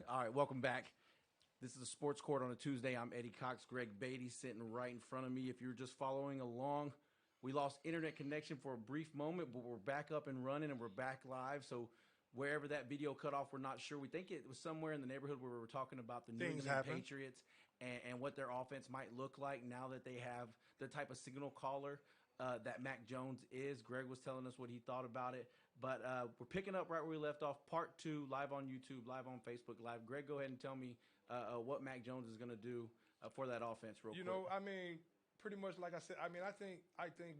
All right, welcome back. This is the Sports Court on a Tuesday. I'm Eddie Cox, Greg Beatty sitting right in front of me. If you're just following along, we lost internet connection for a brief moment, but we're back up and running and we're back live. So wherever that video cut off, we're not sure. We think it was somewhere in the neighborhood where we were talking about the New England Patriots and what their offense might look like now that they have the type of signal caller that Mac Jones is. Greg was telling us what he thought about it. But we're picking up right where we left off. Part 2, live on YouTube, live on Facebook Live. Greg, go ahead and tell me what Mac Jones is going to do for that offense real quick. You know, I mean, pretty much like I said, I mean, I think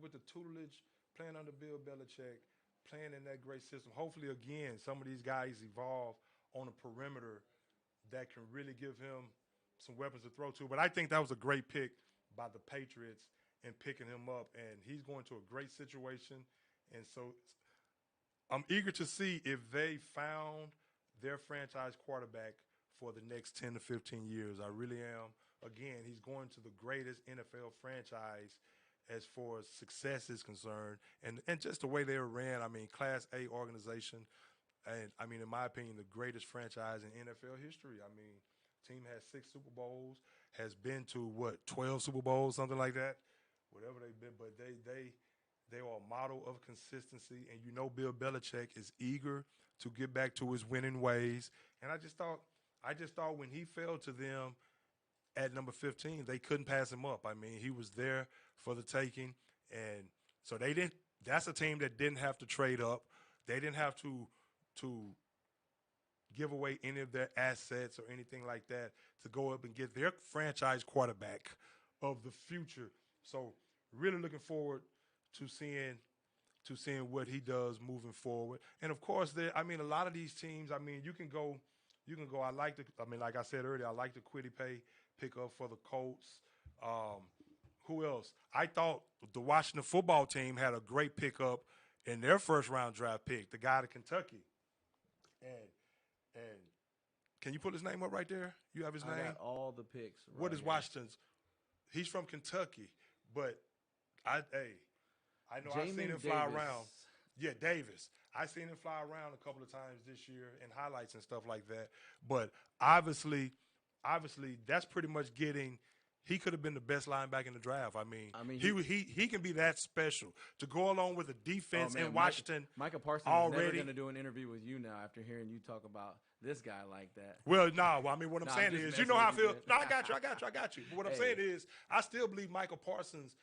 with the tutelage, playing under Bill Belichick, playing in that great system, hopefully, again, some of these guys evolve on the perimeter that can really give him some weapons to throw to. But I think that was a great pick by the Patriots in picking him up, and he's going to a great situation. And so I'm eager to see if they found their franchise quarterback for the next 10 to 15 years. I really am. Again, he's going to the greatest NFL franchise as far as success is concerned, and just the way they were ran. I mean, Class A organization, and I mean, in my opinion, the greatest franchise in NFL history. I mean, team has 6 Super Bowls, has been to 12 Super Bowls, something like that, whatever they've been. But they are a model of consistency, and you know Bill Belichick is eager to get back to his winning ways. And I just thought when he fell to them at number 15, they couldn't pass him up. I mean, he was there for the taking, and so they didn't. That's a team that didn't have to trade up. They didn't have to give away any of their assets or anything like that to go up and get their franchise quarterback of the future. So really looking forward to seeing what he does moving forward. And of course, a lot of these teams, I mean, you can go. Like I said earlier, I like the Quiddy Pay pickup for the Colts. Who else? I thought the Washington football team had a great pickup in their first-round draft pick, the guy to Kentucky. And can you put his name up right there? You have his name? I got all the picks. What is Washington's? He's from Kentucky, but I know I've seen him fly around. Yeah, Davis. I've seen him fly around a couple of times this year in highlights and stuff like that. But obviously, that's pretty much getting. He could have been the best linebacker in the draft. I mean he can be that special to go along with the defense in Washington. Micah Parsons is never going to do an interview with you now after hearing you talk about this guy like that. Well, no. I mean, what I'm saying is, you know how I feel. No, I got you. But what I'm saying is, I still believe Michael Parsons,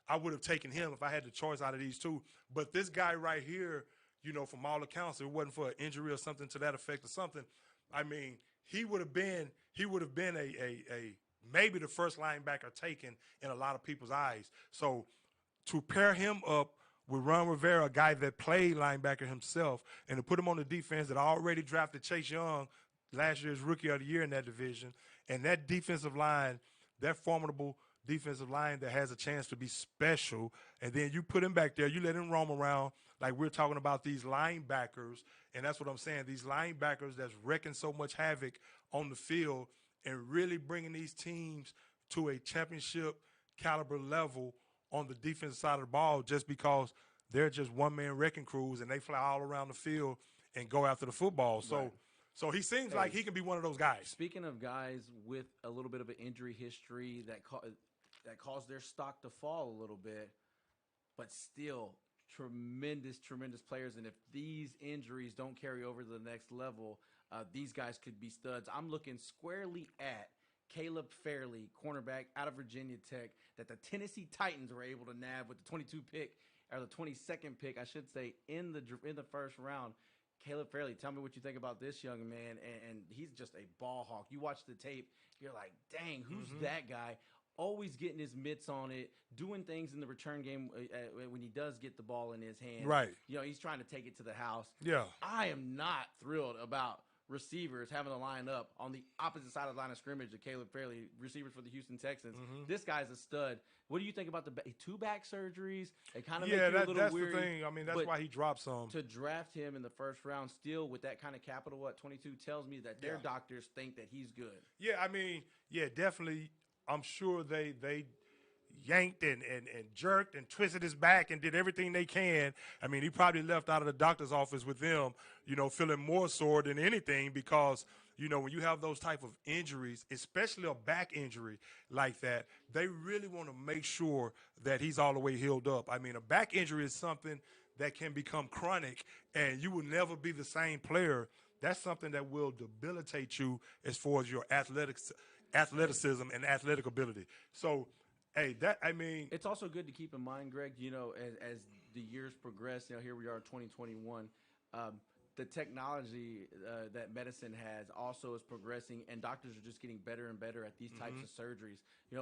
I would have taken him if I had the choice out of these two. But this guy right here, you know, from all accounts, if it wasn't for an injury or something to that effect or something, I mean, he would have been a maybe the first linebacker taken in a lot of people's eyes. So to pair him up with Ron Rivera, a guy that played linebacker himself, and to put him on the defense that already drafted Chase Young, last year's Rookie of the Year in that division, and that defensive line, that formidable defensive line that has a chance to be special, and then you put him back there, you let him roam around like we're talking about these linebackers, and that's what I'm saying, these linebackers that's wrecking so much havoc on the field and really bringing these teams to a championship caliber level on the defensive side of the ball just because they're just one-man wrecking crews and they fly all around the field and go after the football. So he seems like he can be one of those guys. Speaking of guys with a little bit of an injury history that caused their stock to fall a little bit, but still tremendous players. And if these injuries don't carry over to the next level, these guys could be studs. I'm looking squarely at Caleb Fairley, cornerback out of Virginia Tech, that the Tennessee Titans were able to nab with the 22nd pick, I should say, in the first round. Caleb Fairley, tell me what you think about this young man, and he's just a ball hawk. You watch the tape, you're like, dang, who's that guy? Always getting his mitts on it, doing things in the return game when he does get the ball in his hand. Right. You know, he's trying to take it to the house. Yeah. I am not thrilled about receivers having to line up on the opposite side of the line of scrimmage of Caleb Fairley, receivers for the Houston Texans. This guy's a stud. What do you think about the 2 back surgeries? They kind of make you a little that's weary. The thing. I mean, that's why he dropped some. To draft him in the first round still with that kind of capital at 22 tells me that their doctors think that he's good. Yeah, I mean, definitely. I'm sure they yanked and jerked and twisted his back and did everything they can. I mean, he probably left out of the doctor's office with them, feeling more sore than anything because, when you have those type of injuries, especially a back injury like that, they really want to make sure that he's all the way healed up. I mean, a back injury is something that can become chronic and you will never be the same player. That's something that will debilitate you as far as your athleticism and athletic ability. So, hey, it's also good to keep in mind, Greg. As the years progress, here we are, 2021. The technology that medicine has also is progressing, and doctors are just getting better and better at these types of surgeries.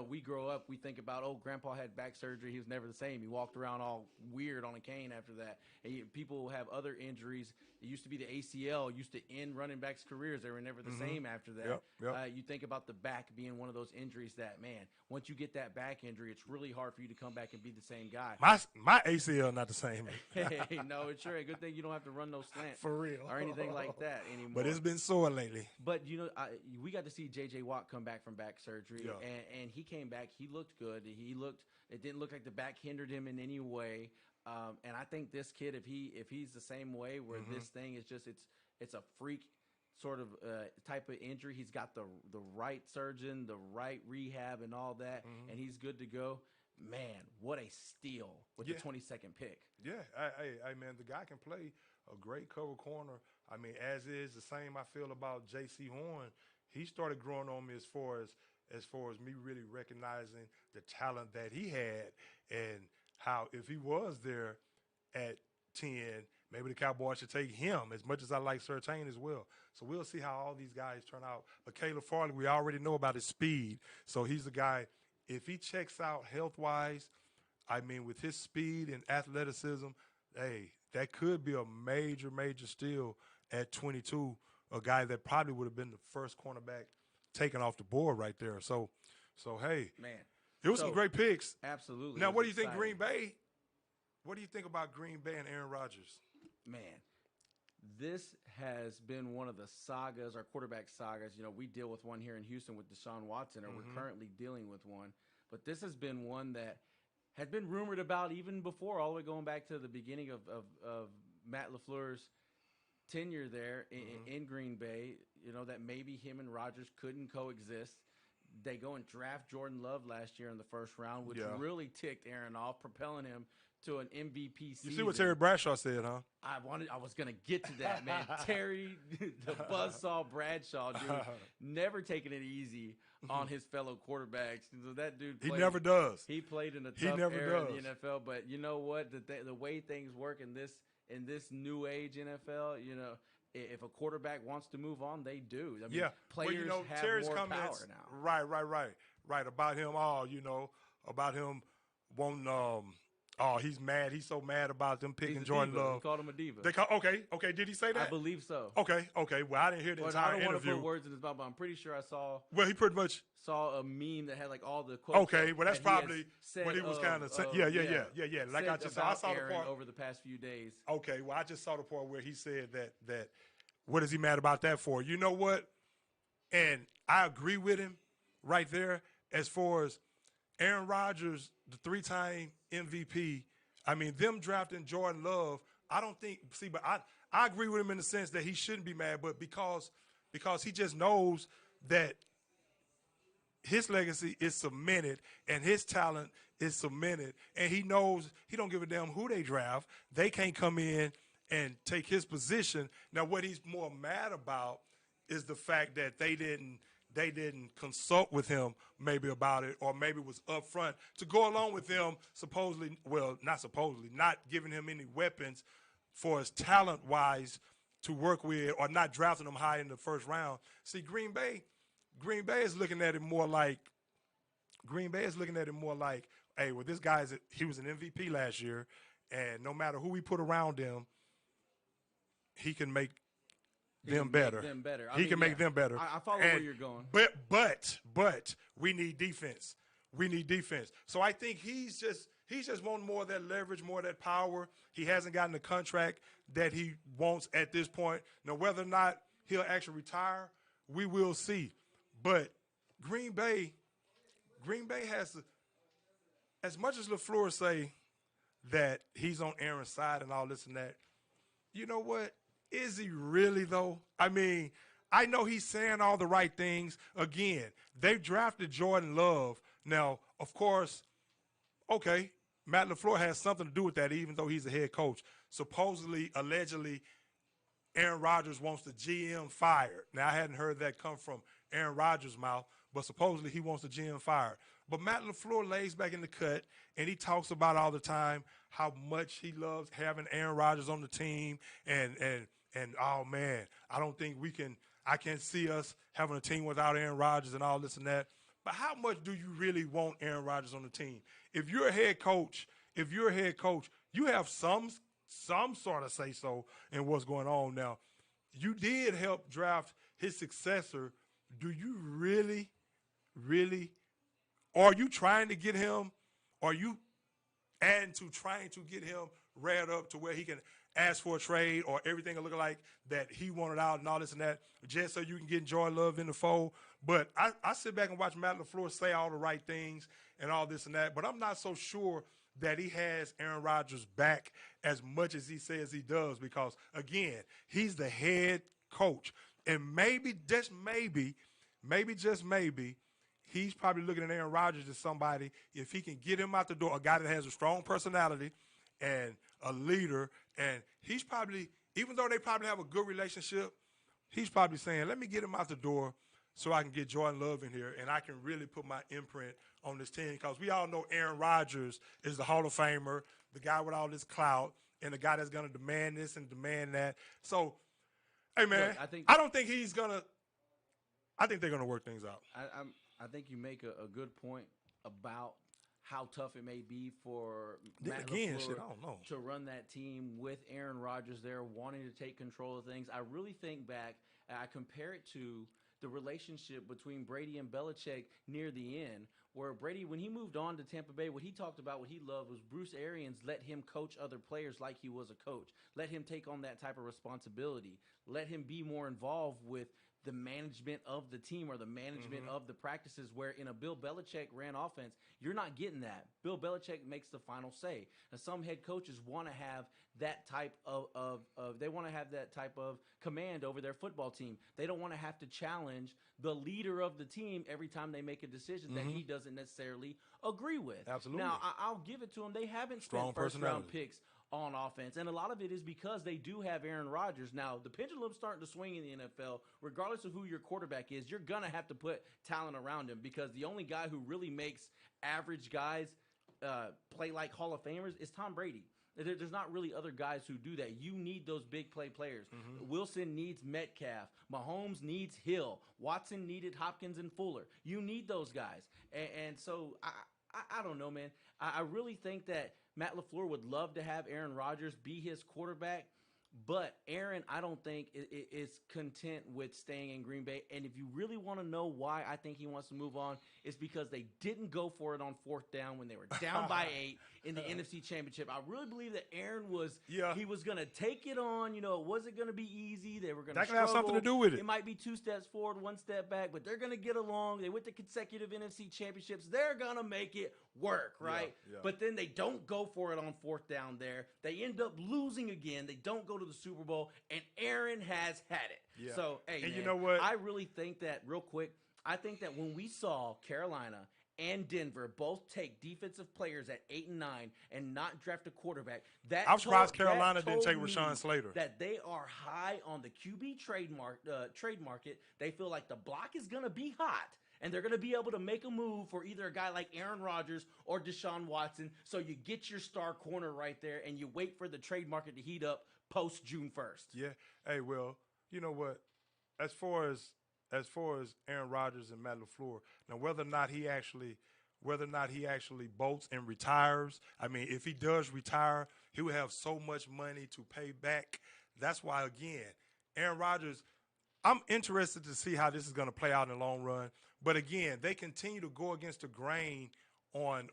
We grow up, we think about, Grandpa had back surgery. He was never the same. He walked around all weird on a cane after that. And people have other injuries. It used to be the ACL, used to end running backs' careers. They were never the same after that. Yep. You think about the back being one of those injuries that, man, once you get that back injury, it's really hard for you to come back and be the same guy. My ACL not the same. Hey, no, it's sure a good thing you don't have to run no slant For real. or anything like that anymore. But it's been sore lately. But we got to see J.J. Watt come back from back surgery, Yeah. and he came back. He looked good. It didn't look like the back hindered him in any way. And I think this kid, if he's the same way, where this thing is just it's a freak sort of type of injury. He's got the right surgeon, the right rehab, and all that, and he's good to go. Man, what a steal with the 22nd pick. Yeah, I man, the guy can play a great cover corner. I mean, as is the same I feel about J.C. Horn. He started growing on me as far as me really recognizing the talent that he had and how if he was there at 10, maybe the Cowboys should take him as much as I like Surtain as well. So we'll see how all these guys turn out. But Caleb Farley, we already know about his speed. So he's the guy, if he checks out health-wise, I mean, with his speed and athleticism, hey, that could be a major, major steal at 22, a guy that probably would have been the first cornerback taken off the board right there. So hey, Man, it was some great picks. Absolutely. Now, what do you think, Green Bay? What do you think about Green Bay and Aaron Rodgers? Man, this has been one of the sagas, our quarterback sagas. We deal with one here in Houston with Deshaun Watson, or we're currently dealing with one. But this has been one that had been rumored about even before, all the way going back to the beginning of Matt LaFleur's tenure there in Green Bay, that maybe him and Rodgers couldn't coexist. They go and draft Jordan Love last year in the first round, which really ticked Aaron off, propelling him to an MVP season. You see what Terry Bradshaw said, huh? I was going to get to that, man. Terry, the buzzsaw Bradshaw, dude, never taking it easy on his fellow quarterbacks. That dude he never does. He played in a tough era in the NFL, but you know what? The way things work in this new age NFL, if a quarterback wants to move on, they do. I mean, players have Terry's more comments, power now. Right. About him, about him wanting, he's mad. He's so mad about them picking Jordan Love. He called him a diva. Okay. Did he say that? I believe so. Okay. Well, I didn't hear the entire I don't interview. want to put words in his mouth, but I'm pretty sure I saw. Well, he pretty much saw a meme that had like all the quotes. Okay, well that's probably when he was kind of yeah. Like I saw the part over the past few days. Okay, well I just saw the part where he said that what is he mad about that for? You know what? And I agree with him right there as far as Aaron Rodgers, the 3-time MVP. I mean, them drafting Jordan Love, I don't think – but I agree with him in the sense that he shouldn't be mad, but because he just knows that his legacy is cemented and his talent is cemented, and he knows he don't give a damn who they draft. They can't come in and take his position. Now, what he's more mad about is the fact that they didn't consult with him maybe about it, or maybe was upfront to go along with them not giving him any weapons for his talent-wise to work with, or not drafting him high in the first round. See, Green Bay is looking at it more like, hey, well, this guy's he was an MVP last year, and no matter who we put around him, he can make them better. He can make them better. I follow where you're going. But we need defense. So I think he's just wanting more of that leverage, more of that power. He hasn't gotten the contract that he wants at this point. Now, whether or not he'll actually retire, we will see. But Green Bay has as much as LaFleur say that he's on Aaron's side and all this and that, you know what? Is he really though? I mean, I know he's saying all the right things. Again, they drafted Jordan Love. Now, of course, okay, Matt LaFleur has something to do with that, even though he's a head coach. Supposedly, allegedly, Aaron Rodgers wants the GM fired. Now, I hadn't heard that come from Aaron Rodgers' mouth, but supposedly he wants the GM fired. But Matt LaFleur lays back in the cut, and he talks about all the time how much he loves having Aaron Rodgers on the team. And oh, man, I can't see us having a team without Aaron Rodgers and all this and that. But how much do you really want Aaron Rodgers on the team? If you're a head coach, you have some sort of say so in what's going on now. You did help draft his successor. Do you really, are you trying to get him? Are you adding to trying to get him reared up to where he can ask for a trade or everything will look like that he wanted out and all this and that, just so you can get Jordan Love in the fold? But I sit back and watch Matt LaFleur say all the right things and all this and that, but I'm not so sure that he has Aaron Rodgers back as much as he says he does because, again, he's the head coach. And maybe, just maybe, he's probably looking at Aaron Rodgers as somebody, if he can get him out the door, a guy that has a strong personality and a leader, and he's probably, even though they probably have a good relationship, he's probably saying, let me get him out the door so I can get Jordan Love in here and I can really put my imprint on this team, because we all know Aaron Rodgers is the Hall of Famer, the guy with all this clout, and the guy that's going to demand this and demand that. So, hey, man, Look, I don't think he's going to – I think they're going to work things out. I think you make a good point about how tough it may be for Matt LaFleur I don't know, to run that team with Aaron Rodgers there, wanting to take control of things. I really think back, and I compare it to the relationship between Brady and Belichick near the end, where Brady, when he moved on to Tampa Bay, what he talked about, what he loved was Bruce Arians let him coach other players like he was a coach, let him take on that type of responsibility, let him be more involved with the management of the team or the management of the practices, where in a Bill Belichick ran offense, you're not getting that. Bill Belichick makes the final say. Now, some head coaches want to have that type they want to have that type of command over their football team. They don't want to have to challenge the leader of the team every time they make a decision that he doesn't necessarily agree with. Absolutely. Now, I'll give it to them. They haven't spent first-round picks on offense, and a lot of it is because they do have Aaron Rodgers. Now, the pendulum's starting to swing in the NFL. Regardless of who your quarterback is, you're going to have to put talent around him, because the only guy who really makes average guys play like Hall of Famers is Tom Brady. There's not really other guys who do that. You need those big play players. Wilson needs Metcalf. Mahomes needs Hill. Watson needed Hopkins and Fuller. You need those guys. And so I don't know, man. I really think that Matt LaFleur would love to have Aaron Rodgers be his quarterback, but Aaron, I don't think, is content with staying in Green Bay. And if you really want to know why I think he wants to move on, it's because they didn't go for it on fourth down when they were down by 8 in the NFC Championship. I really believe that Aaron was going to take it on. You know, it wasn't going to be easy. They were going to struggle. That can have something to do with it. It might be 2 steps forward, 1 step back, but they're going to get along. They went to consecutive NFC Championships. They're going to make it work, right? Yeah. But then they don't go for it on fourth down there. They end up losing again. They don't go to the Super Bowl, and Aaron has had it. Yeah. So, hey, and man, you know what? I really think that, real quick, I think that when we saw Carolina and Denver both take defensive players at 8 and 9 and not draft a quarterback, I'm surprised Carolina didn't take Rashawn Slater. That they are high on the QB trade market. They feel like the block is going to be hot, and they're going to be able to make a move for either a guy like Aaron Rodgers or Deshaun Watson. So you get your star corner right there, and you wait for the trade market to heat up post June 1st. Yeah. Hey, well, you know what? As far as Aaron Rodgers and Matt LaFleur, now whether or not he actually bolts and retires, I mean, if he does retire, he will have so much money to pay back. That's why, again, Aaron Rodgers, I'm interested to see how this is going to play out in the long run. But again, they continue to go against the grain on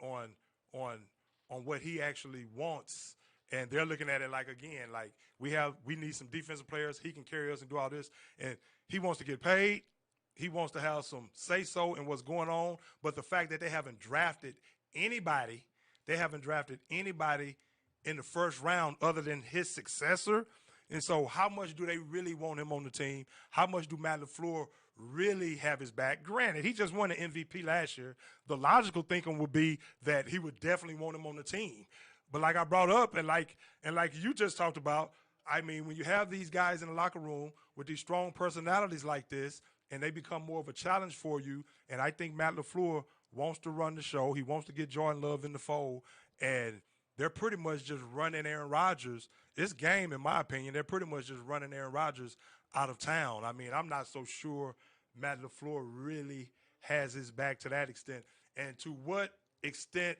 what he actually wants. And they're looking at it like, again, like we need some defensive players. He can carry us and do all this. And he wants to get paid. He wants to have some say-so in what's going on. But the fact that they haven't drafted anybody they haven't drafted anybody in the first round other than his successor. And so how much do they really want him on the team? How much do Matt LaFleur really have his back? Granted, he just won the MVP last year. The logical thinking would be that he would definitely want him on the team. But like I brought up and like you just talked about, I mean, when you have these guys in the locker room with these strong personalities like this, and they become more of a challenge for you, and I think Matt LaFleur wants to run the show. He wants to get Jordan Love in the fold, and they're pretty much just running Aaron Rodgers. This game, in my opinion, they're pretty much just running Aaron Rodgers out of town. I mean, I'm not so sure Matt LaFleur really has his back to that extent. And to what extent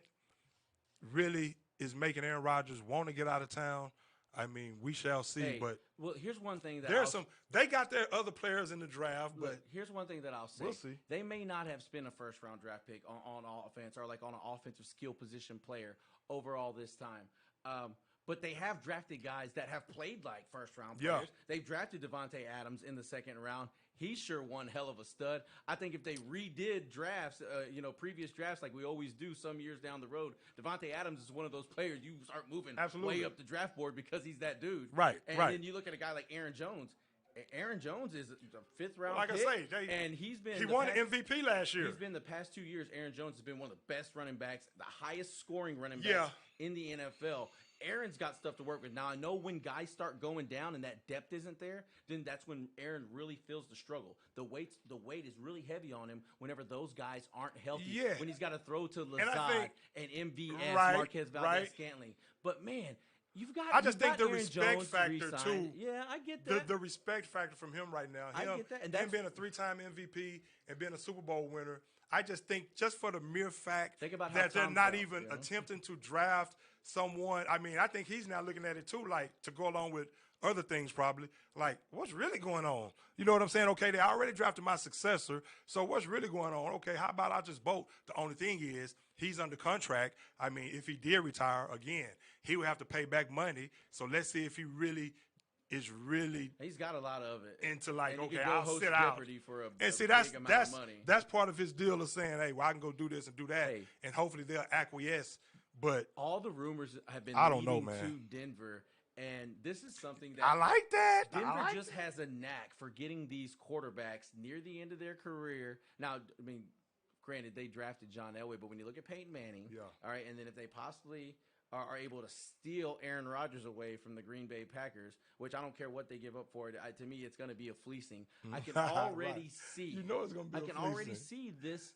really is making Aaron Rodgers want to get out of town, I mean, we shall see. Hey, but well, here's one thing that there's they got their other players in the draft, look, but here's one thing that I'll say. We'll see. They may not have spent a first-round draft pick on offense or like on an offensive skill position player overall this time. But they have drafted guys that have played like first-round players. Yeah. They've drafted Devontae Adams in the second round. He's sure one hell of a stud. I think if they redid drafts, previous drafts like we always do some years down the road, Devontae Adams is one of those players you start moving Absolutely. way up the draft board because he's that dude. Right, and right. then you look at a guy like Aaron Jones. Aaron Jones is a fifth-round like pick, I say, and he won the MVP last year. He's been the past 2 years. Aaron Jones has been one of the best running backs, the highest scoring running backs in the NFL. Aaron's got stuff to work with. Now, I know when guys start going down and that depth isn't there, then that's when Aaron really feels the struggle. The weight is really heavy on him whenever those guys aren't healthy. Yeah. When he's got to throw to Lazard and MVS, Right, Marquez Valdez-Scantling. But, man, I just think the Aaron respect Jones factor, re-signed. too. Yeah, I get that. The respect factor from him right now. I get that. And him being a 3-time MVP and being a Super Bowl winner, I just think just for the mere fact Think about how that they're Tom not felt, even you know? attempting to draft someone. I mean, I think he's now looking at it too, like to go along with other things probably. Like, what's really going on? You know what I'm saying? Okay, they already drafted my successor, so what's really going on? Okay, how about I just vote? The only thing is he's under contract. I mean, if he did retire again, he would have to pay back money. So let's see if he really is really He's got a lot of it. into like, And he okay, could go I'll host sit out. Jeopardy for a And see, big that's amount of money. that's part of his deal of saying, hey, well, I can go do this and do that, Hey. and hopefully they'll acquiesce. But All the rumors have been I don't know, leading man. to Denver, and this is something that I like that. Denver I like just that. has a knack for getting these quarterbacks near the end of their career. Now, I mean, granted, they drafted John Elway, but when you look at Peyton Manning, Yeah. all right, and then if they possibly are able to steal Aaron Rodgers away from the Green Bay Packers, which I don't care what they give up for it. To me, it's going to be a fleecing. I can already Right. see. You know it's gonna be I a can already fleecing. see this.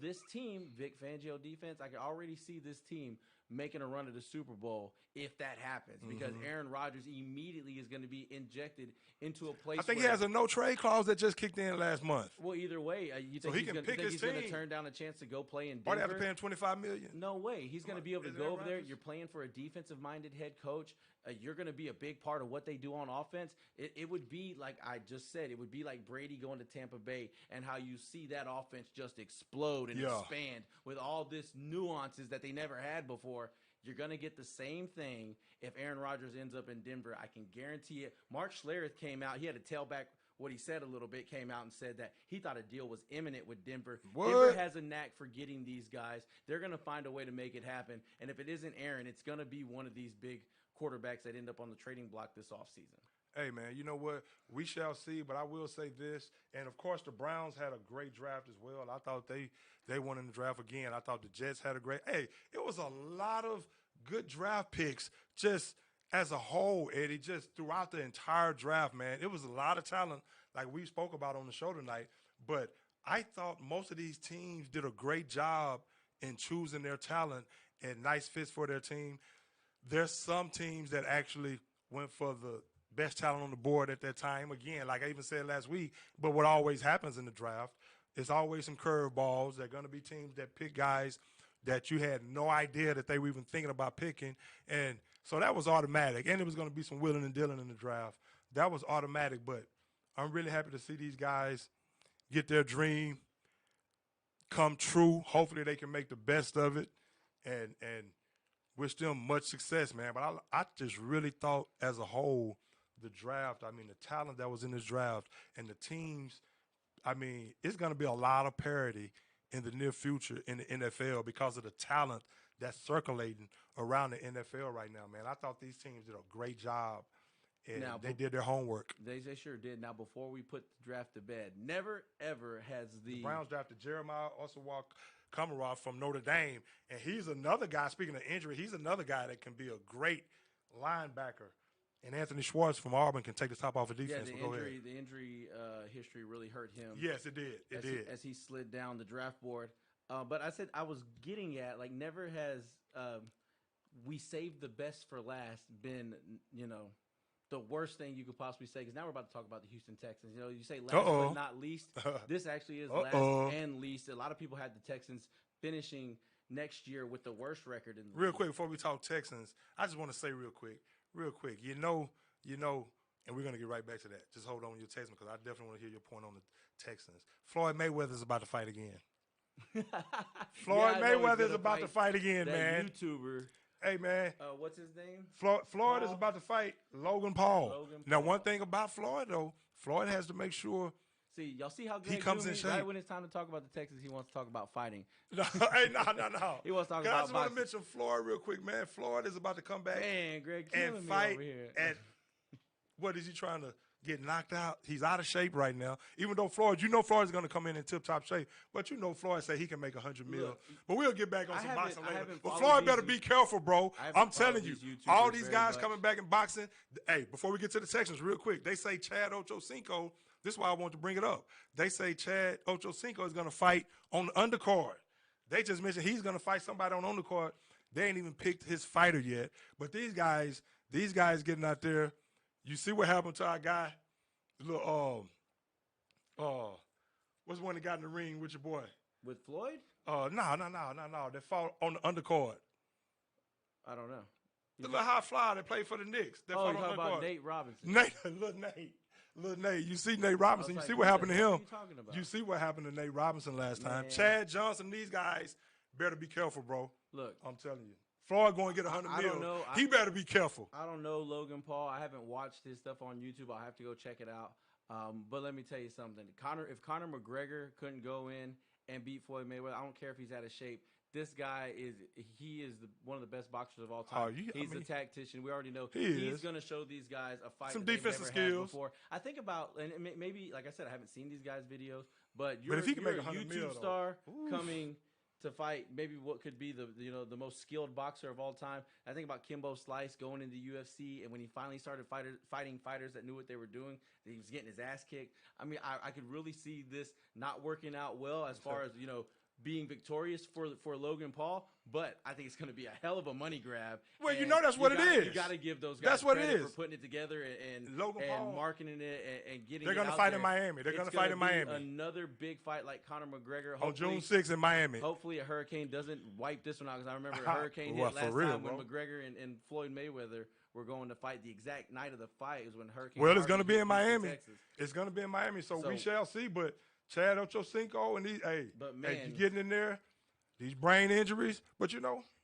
This team, Vic Fangio defense. I can already see this team making a run at the Super Bowl if that happens, because Aaron Rodgers immediately is going to be injected into a place. I think he where- has a no trade clause that just kicked in last month. Well, either way, you So think he he's can gonna, pick his going to team. turn down a chance to go play in Why Denver? they have to pay him $25 million? No way. He's going to be able to Isn't go that over there. Rodgers? You're playing for a defensive-minded head coach. You're going to be a big part of what they do on offense. It would be like I just said. It would be like Brady going to Tampa Bay and how you see that offense just explode and Yeah. expand with all this nuances that they never had before. You're going to get the same thing if Aaron Rodgers ends up in Denver. I can guarantee it. Mark Schlereth came out. He had to tail back what he said a little bit, came out and said that he thought a deal was imminent with Denver. What? Denver has a knack for getting these guys. They're going to find a way to make it happen. And if it isn't Aaron, it's going to be one of these big quarterbacks that end up on the trading block this offseason. Hey, man, you know what? We shall see, but I will say this. And, of course, the Browns had a great draft as well. I thought they won in the draft again. I thought the Jets had a great – hey, it was a lot of good draft picks just as a whole, Eddie, just throughout the entire draft, man. It was a lot of talent like we spoke about on the show tonight. But I thought most of these teams did a great job in choosing their talent and nice fits for their team. There's some teams that actually went for the best talent on the board at that time. Again, like I even said last week, but what always happens in the draft is always some curveballs. There are going to be teams that pick guys that you had no idea that they were even thinking about picking. And so that was automatic. And it was going to be some willing and dealing in the draft. That was automatic, but I'm really happy to see these guys get their dream come true. Hopefully they can make the best of it and wish them much success, man. But I just really thought as a whole, the draft, I mean, the talent that was in this draft and the teams, I mean, it's going to be a lot of parity in the near future in the NFL because of the talent that's circulating around the NFL right now, man. I thought these teams did a great job, and Now, they did their homework. they sure did. Now, before we put the draft to bed, never ever has The Browns drafted Jeremiah Osawa-Kamara from Notre Dame, and he's another guy. Speaking of injury, he's another guy that can be a great linebacker. And Anthony Schwartz from Auburn can take the top off of defense. Yeah, the injury history really hurt him. Yes, it did. It did. As he slid down the draft board. But I was getting at, like, never has we saved the best for last been, the worst thing you could possibly say. Because now we're about to talk about the Houston Texans. You say last but not least. This actually is last and least. A lot of people had the Texans finishing next year with the worst record in the Real league. quick, before we talk Texans, I just want to say real quick, and we're going to get right back to that. Just hold on to your Texans because I definitely want to hear your point on the Texans. Floyd Mayweather is about to fight again. Floyd Mayweather is about to fight again, man. YouTuber. Hey, man. What's his name? Floyd is about to fight Logan Paul. Now, one thing about Floyd, though, Floyd has to make sure. See, y'all see how Greg he comes in shape. Right when it's time to talk about the Texans, he wants to talk about fighting. No. He wants to talk about I just want to boxing. mention Floyd real quick, man. Floyd is about to come back Greg, and fight at what is he trying to get knocked out? He's out of shape right now. Even though Floyd is going to come in tip-top shape, but Floyd say he can make $100 million. But we'll get back on some boxing later. But Floyd better be careful, bro. I'm telling you, all these guys coming back in boxing. Hey, before we get to the Texans, real quick, they say Chad Ochocinco. This is why I want to bring it up. They say Chad Ochocinco is going to fight on the undercard. They just mentioned he's going to fight somebody on the undercard. They ain't even picked his fighter yet. But these guys getting out there. You see what happened to our guy? Little what's the one that got in the ring with your boy? With Floyd? No. They fought on the undercard. I don't know. The little high flyer that played for the Knicks. They fought on the undercard. About Nate Robinson. Little Nate. You see Nate Robinson. You see what happened to him. You see what happened to Nate Robinson last time. Chad Johnson, these guys better be careful, bro. Look. I'm telling you. Floyd going to get $100 million. I don't know. He better be careful. I don't know Logan Paul. I haven't watched his stuff on YouTube. I'll have to go check it out. But let me tell you something. If Conor McGregor couldn't go in and beat Floyd Mayweather, I don't care if he's out of shape. This guy is one of the best boxers of all time. He's a tactician. We already know he's going to show these guys a fight. Some defensive skills. Before. I think about, and maybe, like I said, I haven't seen these guys' videos, but if he can make a YouTube star coming to fight maybe what could be the most skilled boxer of all time. I think about Kimbo Slice going into UFC, and when he finally started fighting fighters that knew what they were doing, he was getting his ass kicked. I mean, I could really see this not working out well as far as being victorious for Logan Paul, but I think it's going to be a hell of a money grab. Well, that's what it is. You got to give those guys credit for putting it together and Logan Paul, marketing it and getting. They're going to fight in Miami. They're going to fight in Miami. Another big fight like Conor McGregor on June 6th in Miami. Hopefully, a hurricane doesn't wipe this one out because I remember a hurricane hit last time when McGregor and Floyd Mayweather were going to fight. The exact night of the fight is when hurricane. Well, it's going to be in Miami. It's going to be in Miami, so we shall see. But Chad Ochocinco and these, you getting in there. These brain injuries, but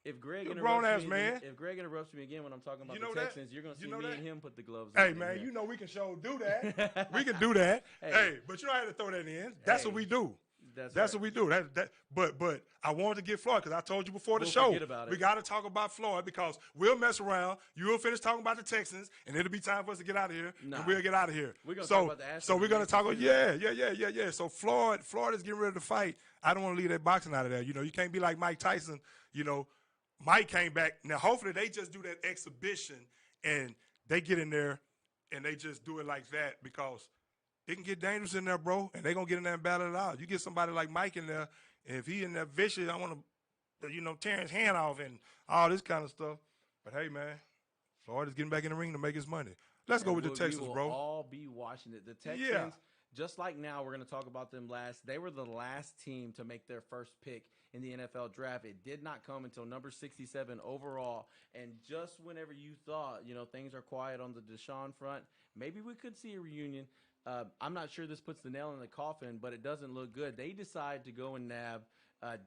if Greg interrupts me, if Greg interrupts me again when I'm talking about the Texans, you're gonna see me and him put the gloves. Hey man, we can do that. We can do that. Hey, but I had to throw that in. That's what we do. That's what we do. But I wanted to get Floyd because I told you before the show we got to talk about Floyd because we'll mess around. You'll finish talking about the Texans, and it'll be time for us to get out of here, and we'll get out of here. We're gonna talk about the Astros. So we're gonna talk. Yeah. So Floyd is getting ready to fight. I don't want to leave that boxing out of there. You can't be like Mike Tyson. Mike came back. Now hopefully they just do that exhibition and they get in there and they just do it like that because it can get dangerous in there, bro, and they're going to get in there and battle it out. You get somebody like Mike in there, and if he in there vicious, I want to, tear his hand off and all this kind of stuff. But, hey, man, Floyd is getting back in the ring to make his money. Let's go with the Texans, bro. We'll all be watching it. The Texans, just like now, we're going to talk about them last. They were the last team to make their first pick in the NFL draft. It did not come until number 67 overall. And just whenever you thought, things are quiet on the Deshaun front, maybe we could see a reunion. I'm not sure this puts the nail in the coffin, but it doesn't look good. They decide to go and nab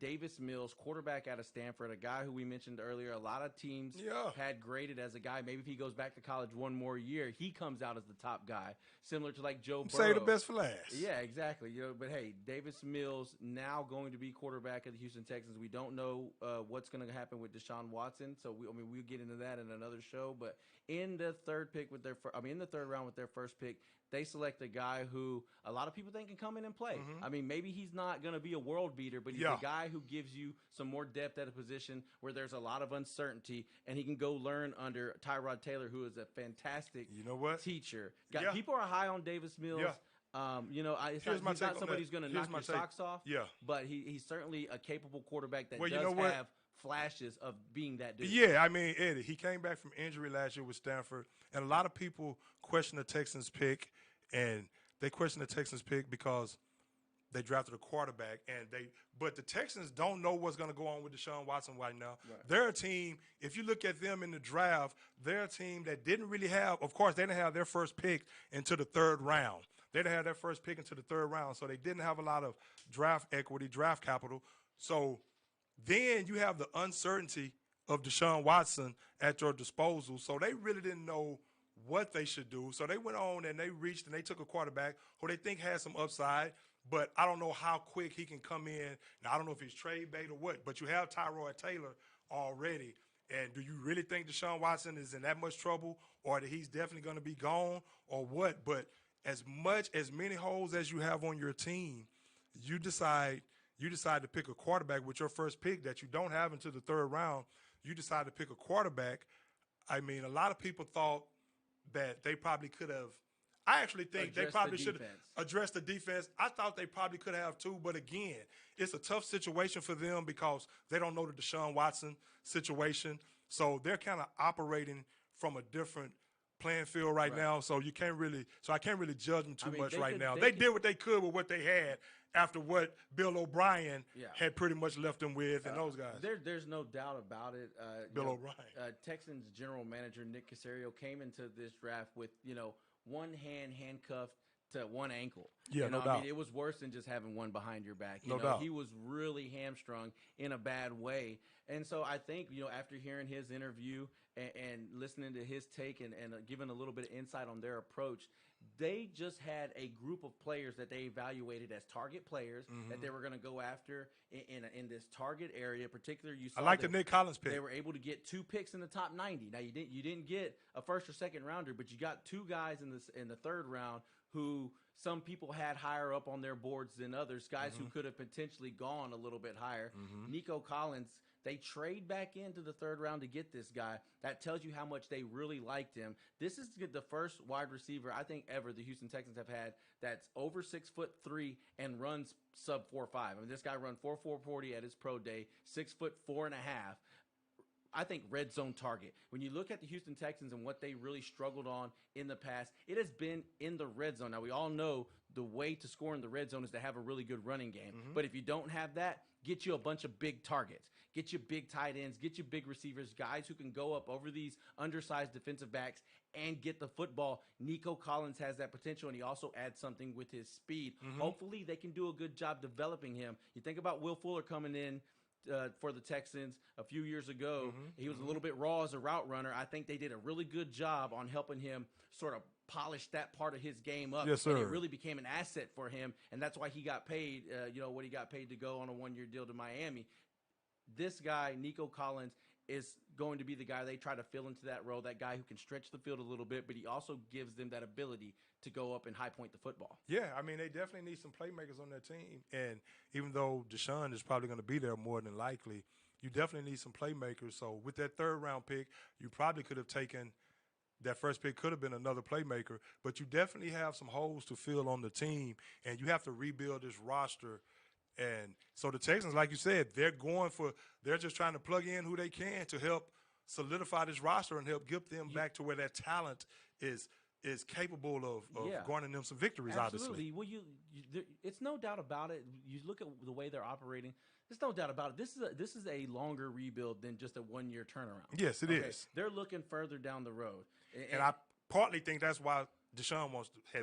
Davis Mills, quarterback out of Stanford, a guy who we mentioned earlier. A lot of teams had graded as a guy. Maybe if he goes back to college one more year, he comes out as the top guy, similar to like Joe Burrow. Say the best for last. Yeah, exactly. But hey, Davis Mills now going to be quarterback of the Houston Texans. We don't know what's going to happen with Deshaun Watson, so we'll get into that in another show. But in the third round with their first pick, they select a guy who a lot of people think can come in and play. Maybe he's not going to be a world beater, but he's a guy who gives you some more depth at a position where there's a lot of uncertainty, and he can go learn under Tyrod Taylor, who is a fantastic teacher. People are high on Davis Mills. He's not somebody who's going to knock your socks off. But he's certainly a capable quarterback that have flashes of being that dude. Yeah, I mean, Eddie, he came back from injury last year with Stanford, and a lot of people question the Texans pick, and they question the Texans pick because they drafted a quarterback, but the Texans don't know what's going to go on with Deshaun Watson right now. Right. They're a team, if you look at them in the draft, they're a team that didn't really have, of course, they didn't have their first pick into the third round. They didn't have their first pick into the third round, so they didn't have a lot of draft equity, draft capital. So then you have the uncertainty of Deshaun Watson at your disposal. So they really didn't know what they should do. So they went on and they reached and they took a quarterback who they think has some upside, but I don't know how quick he can come in. Now, I don't know if he's trade bait or what, but you have Tyrod Taylor already. And do you really think Deshaun Watson is in that much trouble, or that he's definitely going to be gone, or what? But as many holes as you have on your team, you decide to pick a quarterback with your first pick that you don't have until the third round. You decide to pick a quarterback. I mean, a lot of people thought that they probably could have. I actually think they probably should have addressed the defense. I thought they probably could have too, but again, it's a tough situation for them because they don't know the Deshaun Watson situation. So they're kind of operating from a different playing field right now. So I can't really judge them too much right now. They did what they could with what they had after what Bill O'Brien had pretty much left them with, and those guys. There's no doubt about it. Bill O'Brien. Texans general manager Nick Caserio came into this draft with, one hand handcuffed to one ankle. Yeah, no doubt. I mean, it was worse than just having one behind your back. No doubt. He was really hamstrung in a bad way. And so I think, after hearing his interview and listening to his take and giving a little bit of insight on their approach, they just had a group of players that they evaluated as target players that they were going to go after in this target area. Particularly, you saw I like the Nick Collins pick. They were able to get 2 picks in the top 90. Now you didn't get a first or second rounder, but you got 2 guys in the third round who some people had higher up on their boards than others. Guys who could have potentially gone a little bit higher. Nico Collins. They trade back into the third round to get this guy. That tells you how much they really liked him. This is the first wide receiver I think ever the Houston Texans have had that's over 6'3" and runs sub 4.5. I mean, this guy run 4.40 at his pro day, 6'4.5". I think red zone target. When you look at the Houston Texans and what they really struggled on in the past, it has been in the red zone. Now, we all know the way to score in the red zone is to have a really good running game. But if you don't have that, get you a bunch of big targets. Get you big tight ends, get you big receivers, guys who can go up over these undersized defensive backs and get the football. Nico Collins has that potential, and he also adds something with his speed. Hopefully they can do a good job developing him. You think about Will Fuller coming in for the Texans a few years ago. He was a little bit raw as a route runner. I think they did a really good job on helping him sort of polish that part of his game up. Yes, sir. And it really became an asset for him, and that's why he got paid, what he got paid to go on a 1-year deal to Miami. This guy, Nico Collins, is going to be the guy they try to fill into that role, that guy who can stretch the field a little bit, but he also gives them that ability to go up and high point the football. Yeah, I mean, they definitely need some playmakers on their team. And even though Deshaun is probably going to be there more than likely, you definitely need some playmakers. So with that third-round pick, you probably could have taken – that first pick could have been another playmaker, but you definitely have some holes to fill on the team, and you have to rebuild this roster. And so the Texans, like you said, they're just trying to plug in who they can to help solidify this roster and help get them back to where that talent is capable of garnering them some victories. Absolutely. Obviously. Well, it's no doubt about it. You look at the way they're operating. There's no doubt about it. This is a longer rebuild than just a 1-year turnaround. Yes, it is. They're looking further down the road, and I partly think that's why Deshaun when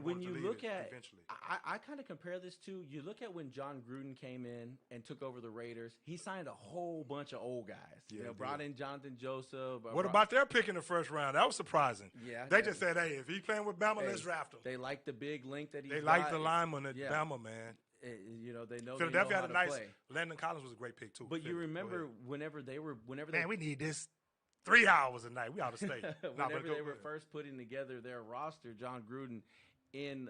wanted you to leave look at, eventually. I kind of compare this to, you look at when John Gruden came in and took over the Raiders, he signed a whole bunch of old guys. Yeah, Brought in Jonathan Joseph. What about their pick in the first round? That was surprising. Yeah, They just said, hey, if he's playing with Bama, let's draft him. They like the big link that he. They like the lineman at Bama, man. They know Philadelphia how had a to nice. play. Landon Collins was a great pick too. But you remember whenever they man, we need this 3 hours a night. We ought to stay. Whenever they were first putting together their roster, John Gruden in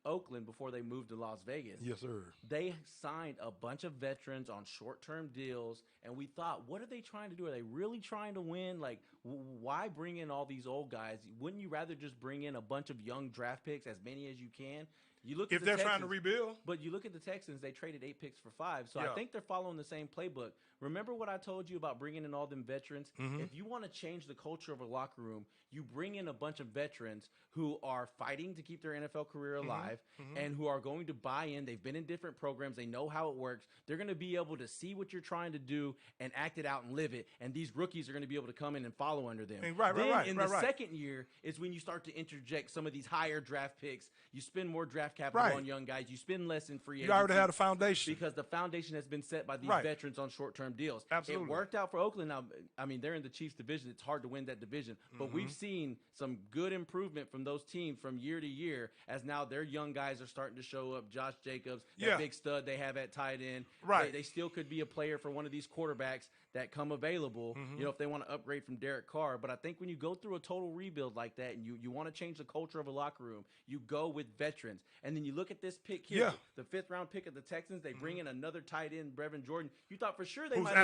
Oakland before they moved to Las Vegas. Yes, sir. They signed a bunch of veterans on short-term deals, and we thought, what are they trying to do? Are they really trying to win? Like, why bring in all these old guys? Wouldn't you rather just bring in a bunch of young draft picks, as many as you can? You look if at they're Texans, trying to rebuild. But you look at the Texans, they traded 8 picks for 5. So I think they're following the same playbook. Remember what I told you about bringing in all them veterans? Mm-hmm. If you want to change the culture of a locker room, you bring in a bunch of veterans who are fighting to keep their NFL career alive and who are going to buy in. They've been in different programs. They know how it works. They're going to be able to see what you're trying to do and act it out and live it. And these rookies are going to be able to come in and follow under them. In the second year is when you start to interject some of these higher draft picks. You spend more draft capital on young guys. You spend less in free agency. You already had a foundation. Because the foundation has been set by these veterans on short-term deals. Absolutely. It worked out for Oakland. Now, I mean, they're in the Chiefs division. It's hard to win that division. But we've seen some good improvement from those teams from year to year as now their young guys are starting to show up. Josh Jacobs, that big stud they have at tight end. Right. They still could be a player for one of these quarterbacks that come available, if they want to upgrade from Derek Carr. But I think when you go through a total rebuild like that and you want to change the culture of a locker room, you go with veterans. And then you look at this pick here, the 5th-round pick of the Texans. They bring in another tight end, Brevin Jordan. You thought for sure they might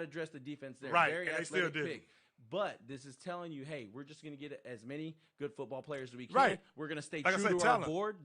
address the defense there. Right, Very and they still did. Pick. But this is telling you, hey, we're just going to get as many good football players as we can. Right. We're going to stay true to our board.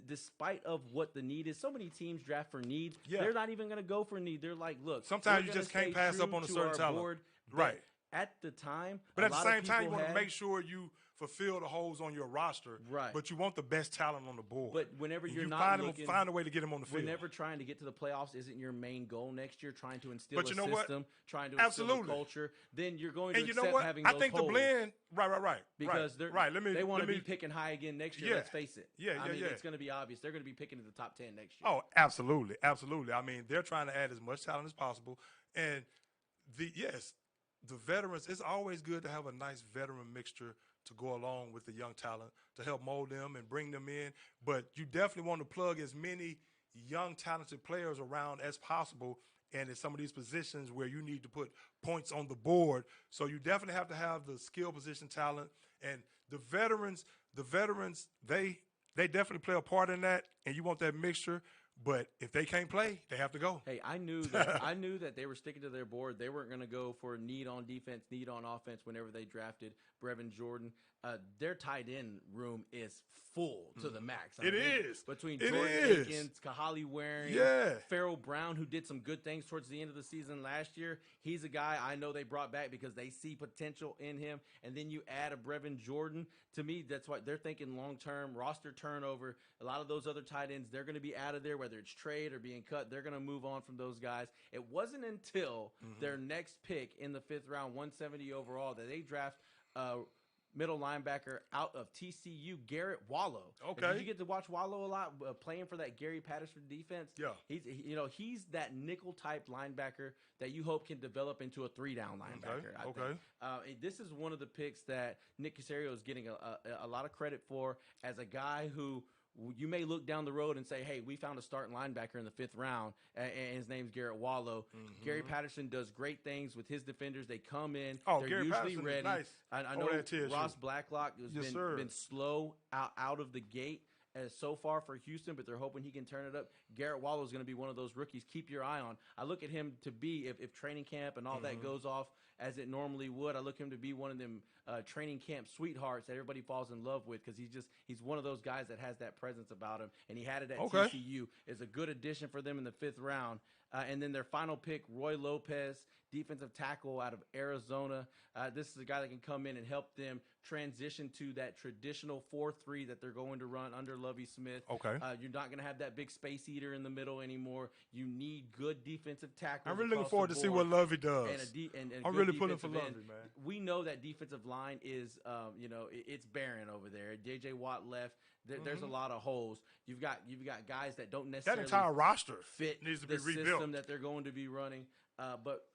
Despite of what the need is, so many teams draft for need. They're not even going to go for need. They're like, look, sometimes you just can't pass up on a certain talent. Board, right. At the time, but at the same time, you want to make sure you fulfill the holes on your roster. Right. But you want the best talent on the board. But whenever you're not find a way to get him on the field. Whenever trying to get to the playoffs isn't your main goal next year, trying to instill a system, trying to instill a culture, then you're going to accept having those holes. I think the blend, right. Because they want to be picking high again next year. Let's face it. I mean, it's going to be obvious. They're going to be picking in the top 10 next year. Oh, absolutely. I mean, they're trying to add as much talent as possible. And the veterans, it's always good to have a nice veteran mixture to go along with the young talent to help mold them and bring them in. But you definitely want to plug as many young, talented players around as possible and in some of these positions where you need to put points on the board. So you definitely have to have the skill position talent. And the veterans, they definitely play a part in that, and you want that mixture. But if they can't play, they have to go. Hey, I knew that they were sticking to their board. They weren't going to go for need on defense, need on offense whenever they drafted Brevin Jordan. Their tight end room is full to the max. It is. Between Jordan Akins, Kahali Waring, Farrell Brown, who did some good things towards the end of the season last year. He's a guy I know they brought back because they see potential in him. And then you add a Brevin Jordan. To me, that's why they're thinking long-term, roster turnover. A lot of those other tight ends, they're going to be out of there, whether it's trade or being cut. They're going to move on from those guys. It wasn't until their next pick in the 5th round, 170 overall, that they draft middle linebacker out of TCU, Garrett Wallow. Okay. Did you get to watch Wallow a lot playing for that Gary Patterson defense? Yeah. He's that nickel type linebacker that you hope can develop into a 3-down linebacker. I think. This is one of the picks that Nick Caserio is getting a lot of credit for as a guy who you may look down the road and say, hey, we found a starting linebacker in the 5th round, and his name's Garrett Wallow. Gary Patterson does great things with his defenders. They come in. They're Gary usually Patterson ready. Nice. I know Ross Blacklock has been slow out of the gate so far for Houston, but they're hoping he can turn it up. Garrett Wallow is going to be one of those rookies. Keep your eye on. I look at him to be, if training camp and all that goes off as it normally would, I look him to be one of them training camp sweethearts that everybody falls in love with because he's one of those guys that has that presence about him, and he had it at TCU. Is a good addition for them in the 5th round. And then their final pick, Roy Lopez, defensive tackle out of Arizona. This is a guy that can come in and help them transition to that traditional 4-3 that they're going to run under Lovie Smith. Okay. You're not going to have that big space eater in the middle anymore. You need good defensive tackles. I'm really looking forward to see what Lovie does. I'm really really pulling for defensive end. Lovely, man. We know that defensive line is, it's barren over there. J.J. Watt left. There's a lot of holes. You've got guys that don't necessarily That entire roster fit needs to the be rebuilt. system that they're going to be running. But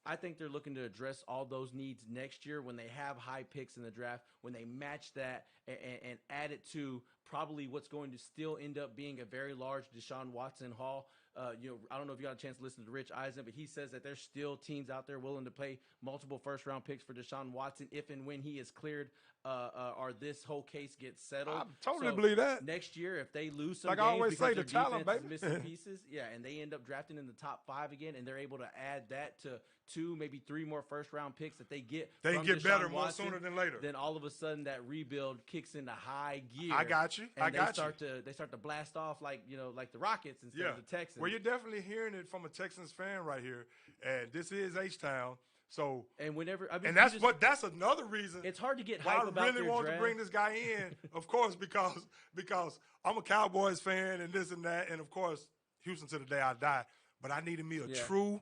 I think they're looking to address all those needs next year when they have high picks in the draft, when they match that and add it to probably what's going to still end up being a very large Deshaun Watson haul. I don't know if you got a chance to listen to Rich Eisen, but he says that there's still teams out there willing to pay multiple first-round picks for Deshaun Watson if and when he is cleared or this whole case gets settled. I totally believe that. Next year, if they lose some like games I always because say, their the talent, defense baby. is missing pieces, and they end up drafting in the top 5 again, and they're able to add that to 2, maybe 3 more first-round picks that they get They from get Deshaun better Watson, more sooner than later. then all of a sudden that rebuild kicks into high gear. I got you. And they start to blast off like the Rockets instead of the Texans. Well, you're definitely hearing it from a Texans fan right here, and this is H-Town. So that's another reason. It's hard to get why hype about I really want draft. to bring this guy in, of course, because I'm a Cowboys fan and this and that, and of course Houston to the day I die. But I needed me a true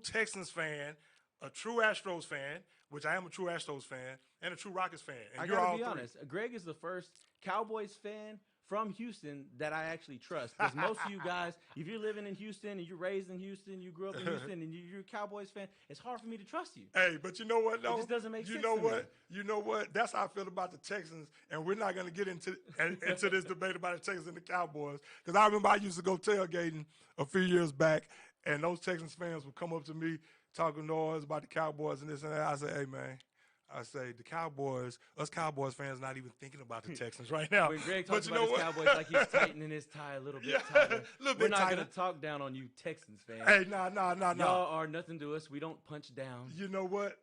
Texans fan, a true Astros fan, which I am a true Astros fan, and a true Rockets fan. And I gotta be honest, Greg is the first Cowboys fan from Houston that I actually trust. Because most of you guys, if you're living in Houston and you're raised in Houston, you grew up in Houston, and you're a Cowboys fan, it's hard for me to trust you. Hey, but you know what, though? It just doesn't make sense You know to what? me. You know what? That's how I feel about the Texans, and we're not going to get into this debate about the Texans and the Cowboys. Because I remember I used to go tailgating a few years back, and those Texans fans would come up to me talking noise about the Cowboys and this and that. I say, hey, man. I say the Cowboys, us Cowboys fans, not even thinking about the Texans right now. When Greg talks about his Cowboys like he's tightening his tie a little bit tighter. We're not going to talk down on you Texans fans. Hey, nah. Y'all are nothing to us. We don't punch down. You know what?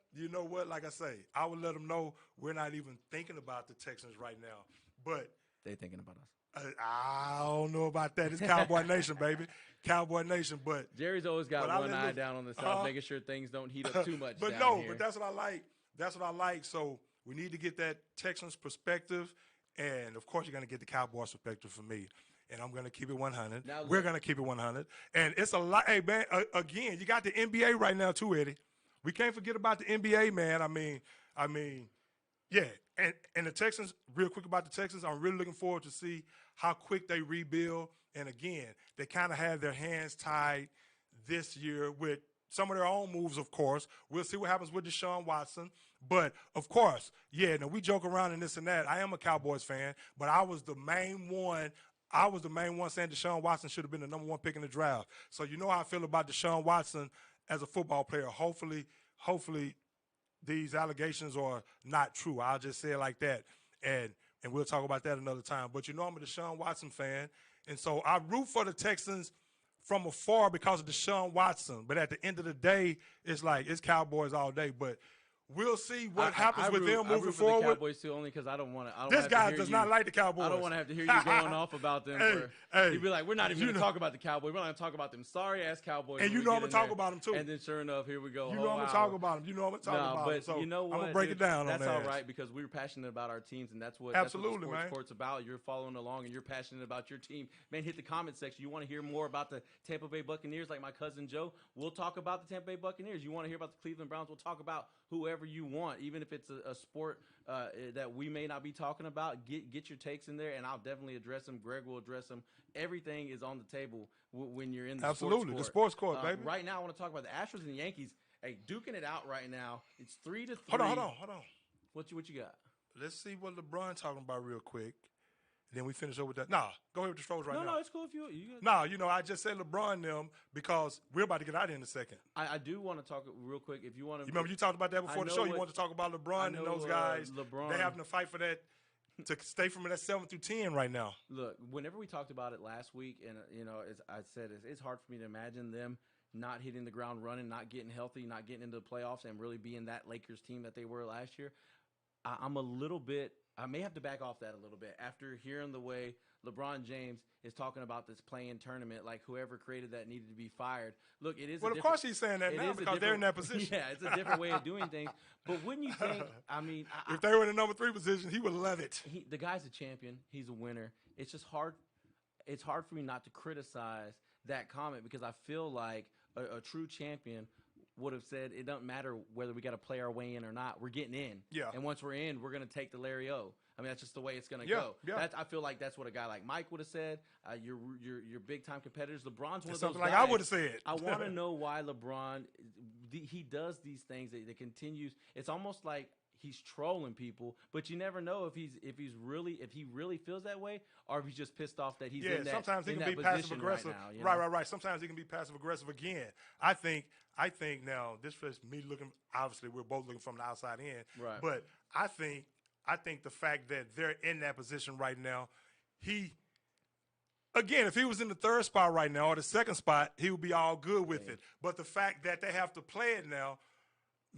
Like I say, I would let them know we're not even thinking about the Texans right now. But they thinking about us. I don't know about that. It's Cowboy Nation, baby. Cowboy Nation. But Jerry's always got one eye down on the south, making sure things don't heat up too much. But down here. But that's what I like. That's what I like. So we need to get that Texans perspective. And, of course, you're going to get the Cowboys perspective from me. And I'm going to keep it 100. We're going to keep it 100. And it's a lot. Hey, man, again, you got the NBA right now too, Eddie. We can't forget about the NBA, man. I mean, yeah. And the Texans, real quick about the Texans, I'm really looking forward to see how quick they rebuild. And, again, they kind of have their hands tied this year with some of their own moves, of course. We'll see what happens with Deshaun Watson. But, of course, we joke around and this and that. I am a Cowboys fan, but I was the main one saying Deshaun Watson should have been the number 1 pick in the draft. So you know how I feel about Deshaun Watson as a football player. Hopefully these allegations are not true. I'll just say it like that. And we'll talk about that another time. But I'm a Deshaun Watson fan. And so I root for the Texans from afar because of Deshaun Watson. But at the end of the day, it's Cowboys all day. But we'll see what happens with them moving forward. I root for the Cowboys too, only because I don't want to. This guy does not like the Cowboys. I don't want to have to hear you going off about them. You'd be like, we're not even going to talk about the Cowboys. We're not going to talk about them sorry ass Cowboys. And I'm going to talk about them too. And then sure enough, here we go. I'm going to talk about them. I'm going to talk about them. So you know what? I'm going to break it down. That's all right because we're passionate about our teams, and that's what the sports court's about. You're following along, and you're passionate about your team. Man, hit the comment section. You want to hear more about the Tampa Bay Buccaneers, like my cousin Joe? We'll talk about the Tampa Bay Buccaneers. You want to hear about the Cleveland Browns? We'll talk about whoever you want, even if it's a sport that we may not be talking about. Get your takes in there, and I'll definitely address them. Greg will address them. Everything is on the table when you're in the sports court, baby. Right now, I want to talk about the Astros and the Yankees. Hey, duking it out right now. It's 3-3. Hold on. What you got? Let's see what LeBron talking about real quick. Then we finish up with that. Nah, go ahead with the Astros right now. No, it's cool if you I just said LeBron them because we're about to get out of here in a second. I do want to talk real quick. If you want to, you remember you talked about that before the show. You want to talk about LeBron and those guys. They're having to fight for that to stay from that 7 through 10 right now. Look, whenever we talked about it last week, and as I said, it's hard for me to imagine them not hitting the ground running, not getting healthy, not getting into the playoffs, and really being that Lakers team that they were last year. I'm a little bit. I may have to back off that a little bit after hearing the way LeBron James is talking about this play-in tournament, like whoever created that needed to be fired. Look, it is. Well, of course he's saying that now because they're in that position. Yeah, it's a different way of doing things. But wouldn't you think? I mean, if they were in the number 3 position, he would love it. The guy's a champion. He's a winner. It's just hard. It's hard for me not to criticize that comment because I feel like a true champion would have said it doesn't matter whether we got to play our way in or not. We're getting in. Yeah. And once we're in, we're going to take the Larry O. I mean, that's just the way it's going to Yeah, go. yeah. I feel like that's what a guy like Mike would have said. Your big time competitors. LeBron's one of those Something guys. like I would have said. I want to know why LeBron he does these things that continues. It's almost like he's trolling people, but you never know if he really feels that way, or if he's just pissed off that he's in that. Sometimes he in can that be passive position aggressive. Right now, Right. Sometimes he can be passive aggressive again. I think now this is me looking. Obviously, we're both looking from the outside in. Right. But I think the fact that they're in that position right now, again, if he was in the third spot right now or the second spot, he would be all good with it. But the fact that they have to play it now,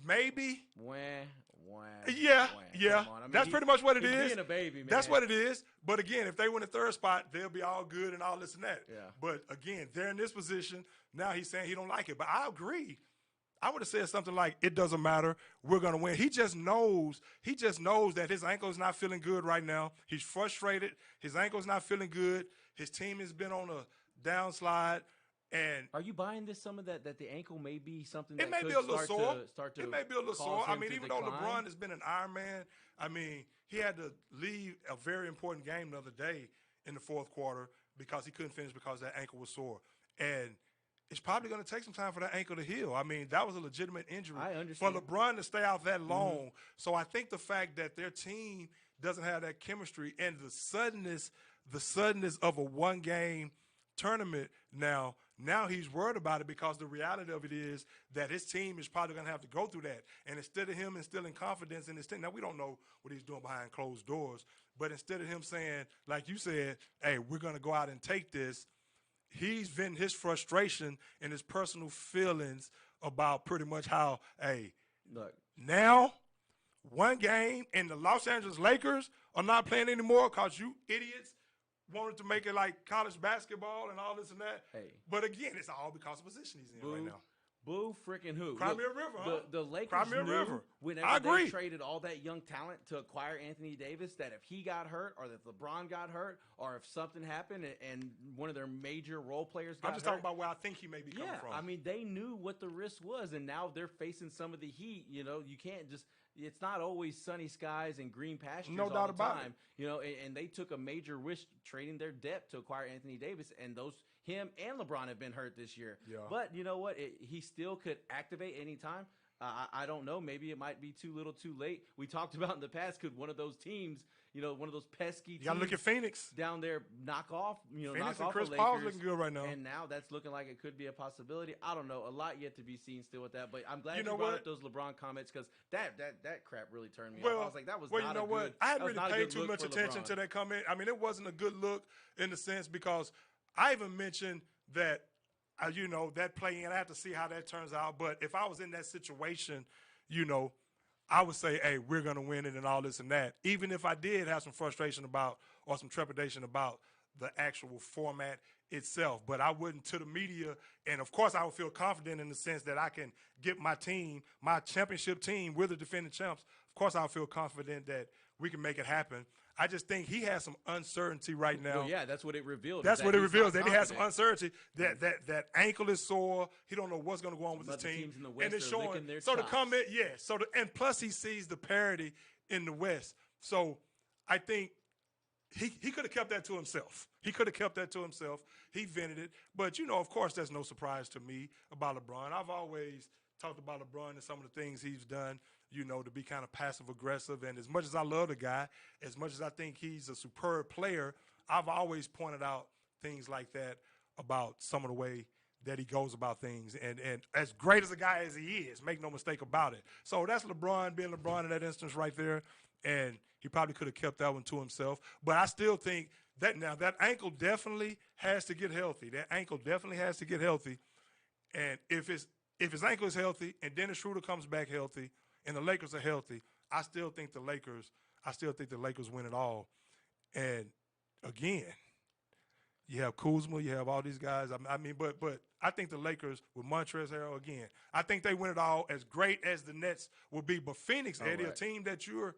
maybe. Yeah. I mean, that's pretty much what it is. Being a baby, man. That's what it is. But again, if they win the third spot, they'll be all good and all this and that. Yeah. But again, they're in this position. Now he's saying he don't like it. But I agree. I would have said something like, it doesn't matter. We're going to win. He just knows that his ankle's not feeling good right now. He's frustrated. His ankle's not feeling good. His team has been on a downslide. And are you buying this? Some of that the ankle may be something that it may could be a little sore. Start to it may be a little sore. I mean, even though decline. LeBron has been an Iron Man, I mean, he had to leave a very important game the other day in the fourth quarter because he couldn't finish because that ankle was sore. And it's probably going to take some time for that ankle to heal. I mean, that was a legitimate injury. I understand. For LeBron to stay out that long. Mm-hmm. So I think the fact that their team doesn't have that chemistry and the suddenness of a one-game tournament now he's worried about it because the reality of it is that his team is probably going to have to go through that. And instead of him instilling confidence in his team, now we don't know what he's doing behind closed doors, but instead of him saying, like you said, hey, we're going to go out and take this, he's venting his frustration and his personal feelings about pretty much how, hey, look, now one game and the Los Angeles Lakers are not playing anymore because you idiots wanted to make it like college basketball and all this and that. Hey. But again, it's all because of the position he's in right now. Boo freaking who? Crimea River, huh? The Lakers Crimea knew River. whenever they traded all that young talent to acquire Anthony Davis that if he got hurt or if LeBron got hurt or if something happened and one of their major role players got hurt. I'm just talking about where I think he may be coming from. I mean, they knew what the risk was, and now they're facing some of the heat. You know, you can't just – it's not always sunny skies and green pastures all the time. No doubt about it. You know, and they took a major risk trading their depth to acquire Anthony Davis, and him and LeBron have been hurt this year. Yeah. But you know what? He still could activate anytime. I don't know. Maybe it might be too little too late. We talked about in the past, could one of those teams, you know, one of those pesky teams. You got to look at Phoenix. Down there, knock off Phoenix knock and off Chris the Paul's Lakers. looking good right now. And now that's looking like it could be a possibility. I don't know. A lot yet to be seen still with that. But I'm glad you brought up those LeBron comments because that crap really turned me off. I was like, that was not a good. I hadn't really paid too much attention to that comment. I mean, it wasn't a good look in the sense because I even mentioned that, you know, that play in. I have to see how that turns out. But if I was in that situation, you know, I would say, hey, we're going to win it and all this and that. Even if I did have some frustration about or some trepidation about the actual format itself. But I wouldn't to the media. And, of course, I would feel confident in the sense that I can get my team, my championship team, we're the defending champs. Of course, I would feel confident that we can make it happen. I just think he has some uncertainty right now. Well, yeah, that's what it revealed. That's what it reveals, that he has some uncertainty, that ankle is sore. He don't know what's going to go on with his team. Teams in the West and it's are showing. their so chops. to come in, and plus he sees the parity in the West. So I think he could have kept that to himself. He vented it. But, you know, of course, that's no surprise to me about LeBron. I've always talked about LeBron and some of the things he's done, you know, to be kind of passive-aggressive. And as much as I love the guy, as much as I think he's a superb player, I've always pointed out things like that about some of the way that he goes about things. And as great as a guy as he is, make no mistake about it. So that's LeBron being LeBron in that instance right there. And he probably could have kept that one to himself. But I still think that now that ankle definitely has to get healthy. And if his ankle is healthy and Dennis Schroeder comes back healthy and the Lakers are healthy, I still think the Lakers win it all. And again, you have Kuzma, you have all these guys. I mean, but I think the Lakers with Montrezl Harrell again, I think they win it all as great as the Nets will be. But Phoenix, Eddie, a team that you're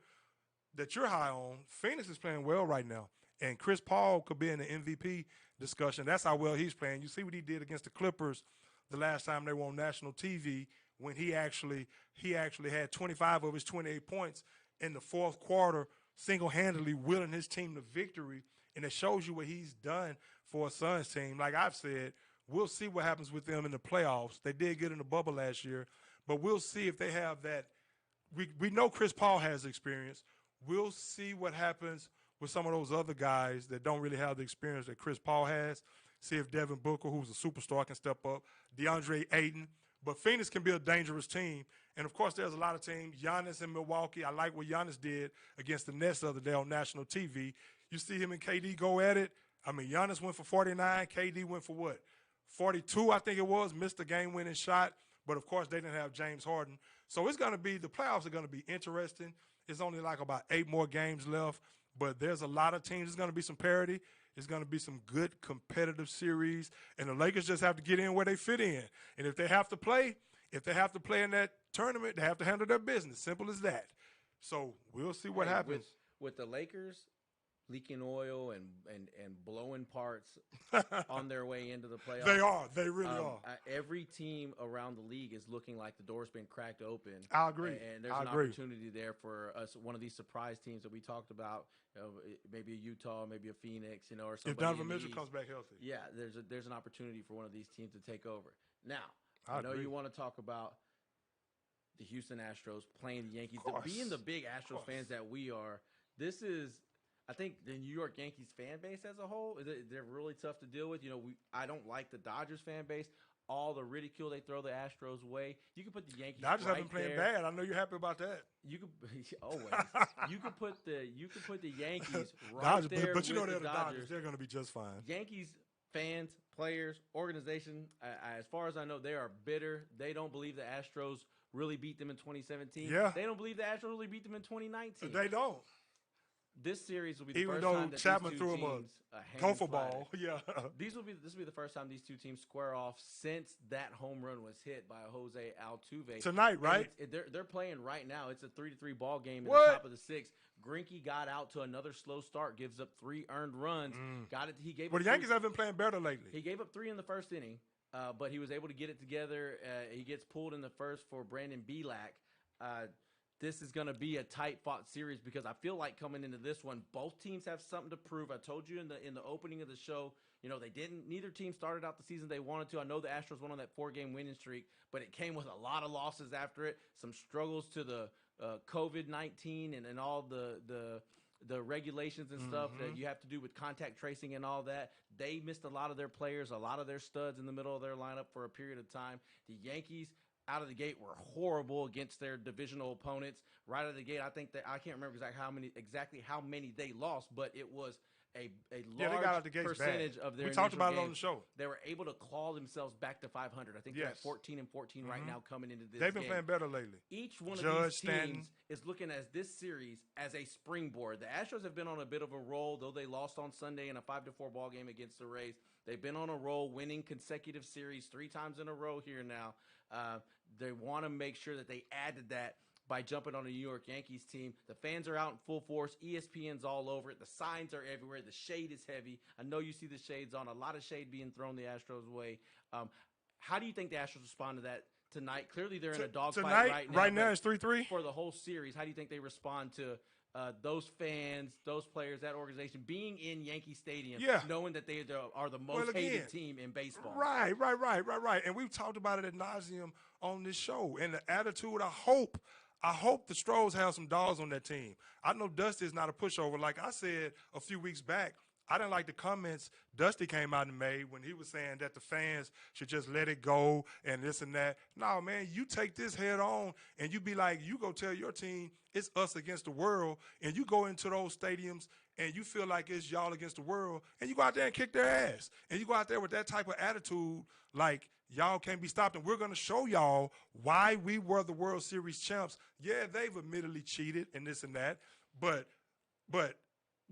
high on, Phoenix is playing well right now. And Chris Paul could be in the MVP discussion. That's how well he's playing. You see what he did against the Clippers the last time they were on national TV when he actually had 25 of his 28 points in the fourth quarter, single-handedly willing his team to victory. And it shows you what he's done for a Suns team. Like I've said, we'll see what happens with them in the playoffs. They did get in the bubble last year, but we'll see if they have that. We know Chris Paul has experience. We'll see what happens with some of those other guys that don't really have the experience that Chris Paul has. See if Devin Booker, who's a superstar, can step up. DeAndre Ayton. But Phoenix can be a dangerous team. And, of course, there's a lot of teams. Giannis in Milwaukee. I like what Giannis did against the Nets the other day on national TV. You see him and KD go at it. I mean, Giannis went for 49. KD went for what? 42, I think it was. Missed the game-winning shot. But, of course, they didn't have James Harden. So it's going to be – the playoffs are going to be interesting. It's only like about 8 more games left. But there's a lot of teams. There's going to be some parity. It's going to be some good competitive series. And the Lakers just have to get in where they fit in. And if they have to play in that tournament, they have to handle their business. Simple as that. So we'll see what happens. With the Lakers leaking oil and blowing parts on their way into the playoffs. They are. They really are. Every team around the league is looking like the door's been cracked open. I agree. And there's an opportunity there for us, one of these surprise teams that we talked about, maybe a Utah, maybe a Phoenix, or somebody. If Donovan Mitchell comes back healthy. Yeah, there's an opportunity for one of these teams to take over. Now, I know you want to talk about the Houston Astros playing the Yankees. Being the big Astros fans that we are, this is – I think the New York Yankees fan base as a whole, they're really tough to deal with. I don't like the Dodgers fan base. All the ridicule they throw the Astros way. You can put the Yankees. Dodgers right haven't played there. bad. I know you're happy about that. You could always. you could put the Yankees right Dodgers, there. But you know they're the Dodgers. They're going to be just fine. Yankees fans, players, organization. As far as I know, they are bitter. They don't believe the Astros really beat them in 2017. Yeah. They don't believe the Astros really beat them in 2019. They don't. This series will be the Even first though time that Chapman these two threw him teams a gopher ball. Yeah. This will be the first time these two teams square off since that home run was hit by Jose Altuve. Tonight, right? They're playing right now. It's a 3-3 ball game in What? the top of the sixth. Greinke got out to another slow start, gives up 3 earned runs. Got it. He gave. Well, the Yankees have been playing better lately. He gave up 3 in the first inning, but he was able to get it together. He gets pulled in the first for Brandon Bielak. This is going to be a tight-fought series because I feel like coming into this one, both teams have something to prove. I told you in the opening of the show, neither team started out the season they wanted to. I know the Astros went on that 4-game winning streak, but it came with a lot of losses after it, some struggles to the COVID-19 and all the regulations and stuff that you have to do with contact tracing and all that. They missed a lot of their players, a lot of their studs in the middle of their lineup for a period of time. The Yankees out of the gate were horrible against their divisional opponents. Right out of the gate, I think that I can't remember exactly how many they lost, but it was a large percentage of their. We talked about it games. on the show. They were able to claw themselves back to 500. I think they're at 14-14 right now coming into this. They've been game. playing better lately. Each one of these teams is looking at this series as a springboard. The Astros have been on a bit of a roll, though they lost on Sunday in a 5-4 ball game against the Rays. They've been on a roll, winning consecutive series 3 times in a row here now. They want to make sure that they added that by jumping on a New York Yankees team. The fans are out in full force. ESPN's all over it. The signs are everywhere. The shade is heavy. I know you see the shades on. A lot of shade being thrown the Astros' way. How do you think the Astros respond to that tonight? Clearly, they're in a dogfight right now. Right now, it's 3-3. For the whole series, how do you think they respond to those fans, those players, that organization being in Yankee Stadium, knowing that they are the most hated team in baseball? Right. And we've talked about it ad nauseum on this show. And the attitude, I hope the Stros have some dogs on that team. I know Dusty is not a pushover. Like I said a few weeks back, I didn't like the comments Dusty came out and made when he was saying that the fans should just let it go and this and that. No, man, you take this head on and you be like, you go tell your team it's us against the world, and you go into those stadiums and you feel like it's y'all against the world, and you go out there and kick their ass. And you go out there with that type of attitude like y'all can't be stopped, and we're going to show y'all why we were the World Series champs. Yeah, they've admittedly cheated and this and that, but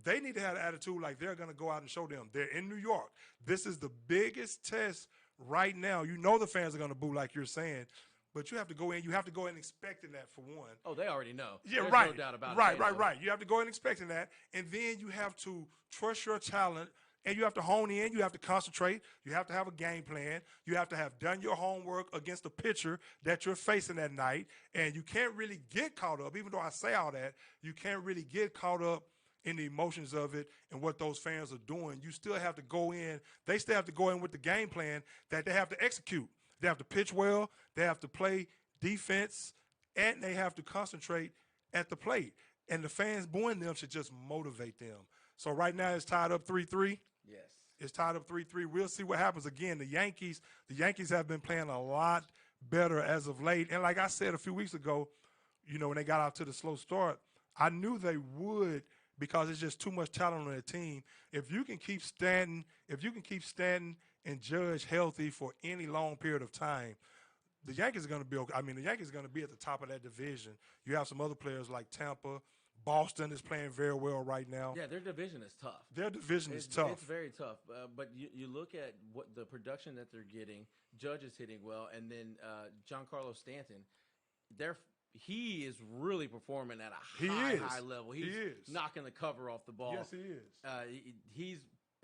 they need to have an attitude like they're going to go out and show them. They're in New York. This is the biggest test right now. You know the fans are going to boo like you're saying, but you have to go in. You have to go in expecting that for one. Oh, they already know. Yeah, There's right. no doubt about right, it. Right. You have to go in expecting that, and then you have to trust your talent. And you have to hone in. You have to concentrate. You have to have a game plan. You have to have done your homework against the pitcher that you're facing that night. And you can't really get caught up, even though I say all that, you can't really get caught up in the emotions of it and what those fans are doing. You still have to go in. They still have to go in with the game plan that they have to execute. They have to pitch well. They have to play defense. And they have to concentrate at the plate. And the fans booing them should just motivate them. So right now it's tied up 3-3. Yes. It's tied up 3-3. We'll see what happens. Again, the Yankees have been playing a lot better as of late. And like I said a few weeks ago, when they got out to the slow start, I knew they would because it's just too much talent on their team. If you can keep Stanton and Judge healthy for any long period of time, the Yankees are going to be okay. I mean, the Yankees are going to be at the top of that division. You have some other players like Tampa. Boston is playing very well right now. Yeah, their division is tough. Their division is tough. It's very tough. But you look at what the production that they're getting. Judge is hitting well, and then Giancarlo Stanton, he is really performing at a high level. He is knocking the cover off the ball. Yes, he is. He's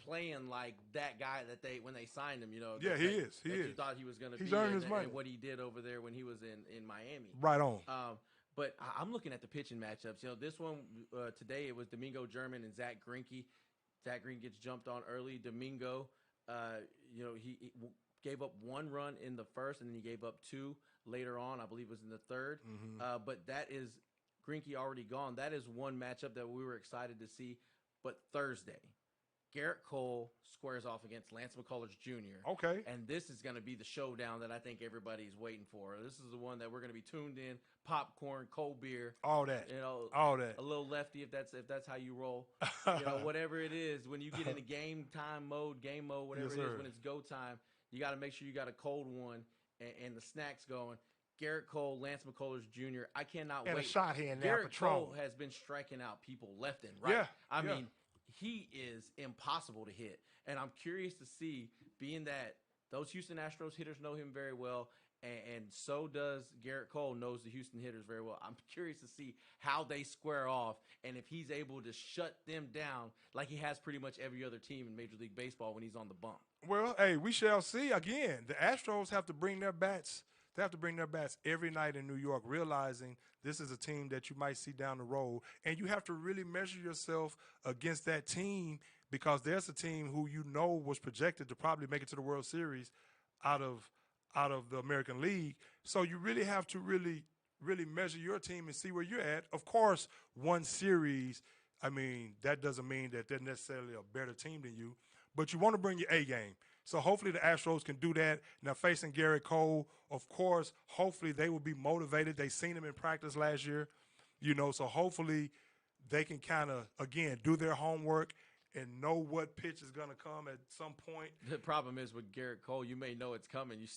playing like that guy that when they signed him. Yeah, he is. He is. You thought he was going to be. He's earned his money. And what he did over there when he was in Miami. Right on. But I'm looking at the pitching matchups. This one today it was Domingo German and Zach Greinke. Zach Greinke gets jumped on early. Domingo, he gave up 1 run in the first, and then he gave up 2 later on. I believe it was in the third. Mm-hmm. But that is Greinke already gone. That is one matchup that we were excited to see. But Thursday, Garrett Cole squares off against Lance McCullers Jr. Okay. And this is going to be the showdown that I think everybody's waiting for. This is the one that we're going to be tuned in, popcorn, cold beer. All that. All that. A little lefty if that's how you roll. Whatever it is, when you get into game mode, whatever it is, when it's go time, you got to make sure you got a cold one and the snacks going. Garrett Cole, Lance McCullers Jr. I cannot wait. And a shot here and Garrett Patron. Cole has been striking out people left and right. Yeah. I mean, he is impossible to hit. And I'm curious to see, being that those Houston Astros hitters know him very well, and so does Garrett Cole knows the Houston hitters very well. I'm curious to see how they square off and if he's able to shut them down like he has pretty much every other team in Major League Baseball when he's on the bump. Well, hey, we shall see. Again, the Astros have to bring their bats. They have to bring their bats every night in New York, realizing this is a team that you might see down the road. And you have to really measure yourself against that team because there's a team who was projected to probably make it to the World Series out of the American League. So you really have to really measure your team and see where you're at. Of course, one series, I mean, that doesn't mean that they're necessarily a better team than you, but you want to bring your A game. So hopefully the Astros can do that. Now facing Garrett Cole, of course, hopefully they will be motivated. They seen him in practice last year, so hopefully they can kind of, again, do their homework and know what pitch is going to come at some point. The problem is with Garrett Cole, you may know it's coming. You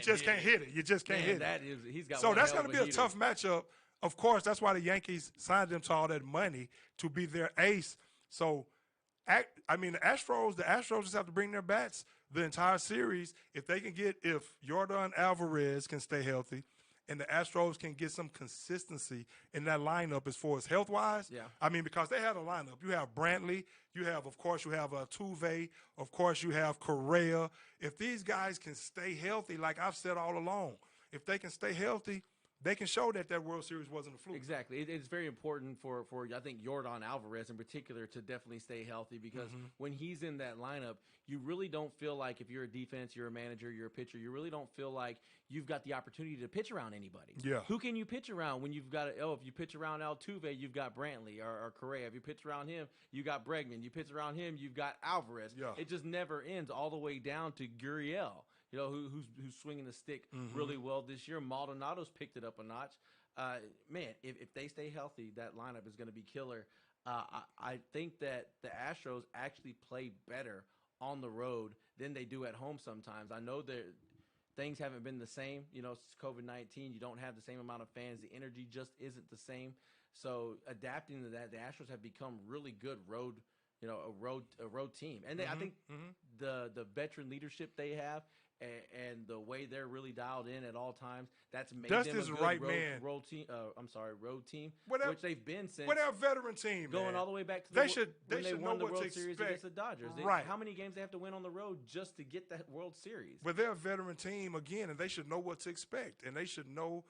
just can't hit it. You just can't hit it. He's got so that's going to be a tough matchup. Of course, that's why the Yankees signed him to all that money to be their ace. So, the Astros just have to bring their bats the entire series. If Yordan Alvarez can stay healthy and the Astros can get some consistency in that lineup as far as health-wise. Yeah. I mean, because they had a lineup. You have Brantley. You have Altuve. Of course, you have Correa. If these guys can stay healthy, like I've said all along, if they can stay healthy, they can show that World Series wasn't a fluke. Exactly. It's very important for I think, Yordan Alvarez in particular to definitely stay healthy because when he's in that lineup, you really don't feel like if you're a defense, you're a manager, you're a pitcher, you really don't feel like you've got the opportunity to pitch around anybody. Yeah. Who can you pitch around when you've got if you pitch around Altuve, you've got Brantley or Correa. If you pitch around him, you got Bregman. You pitch around him, you've got Alvarez. Yeah. It just never ends all the way down to Gurriel. Who's swinging the stick really well this year. Maldonado's picked it up a notch. If they stay healthy, that lineup is going to be killer. I think that the Astros actually play better on the road than they do at home sometimes. I know that things haven't been the same, since COVID-19. You don't have the same amount of fans. The energy just isn't the same. So adapting to that, the Astros have become really good road, a road team. And I think the veteran leadership they have and the way they're really dialed in at all times, that's made them Dustin's a the good right road, man. road team, Whatever- which they've been since. Well, they're a veteran team, going man. all the way back to They when should they won know the what to World Series expect. against the Dodgers. Right. How many games they have to win on the road just to get that World Series? But they're a veteran team again, and they should know what to expect. And they should know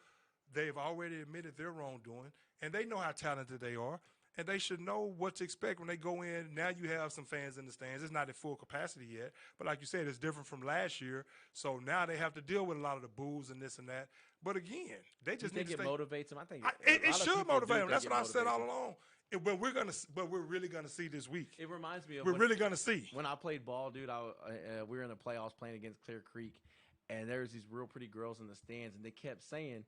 they've already admitted their wrongdoing, and they know how talented they are. And they should know what to expect when they go in. Now you have some fans in the stands. It's not at full capacity yet. But like you said, it's different from last year. So now they have to deal with a lot of the boos and this and that. But again, they just need to stay. It motivates them? I think it should motivate them. That's what I said all them. along. But we're really gonna see this week. It reminds me of we're really gonna see. When I played ball, dude. We were in the playoffs playing against Clear Creek, and there was these real pretty girls in the stands, and they kept saying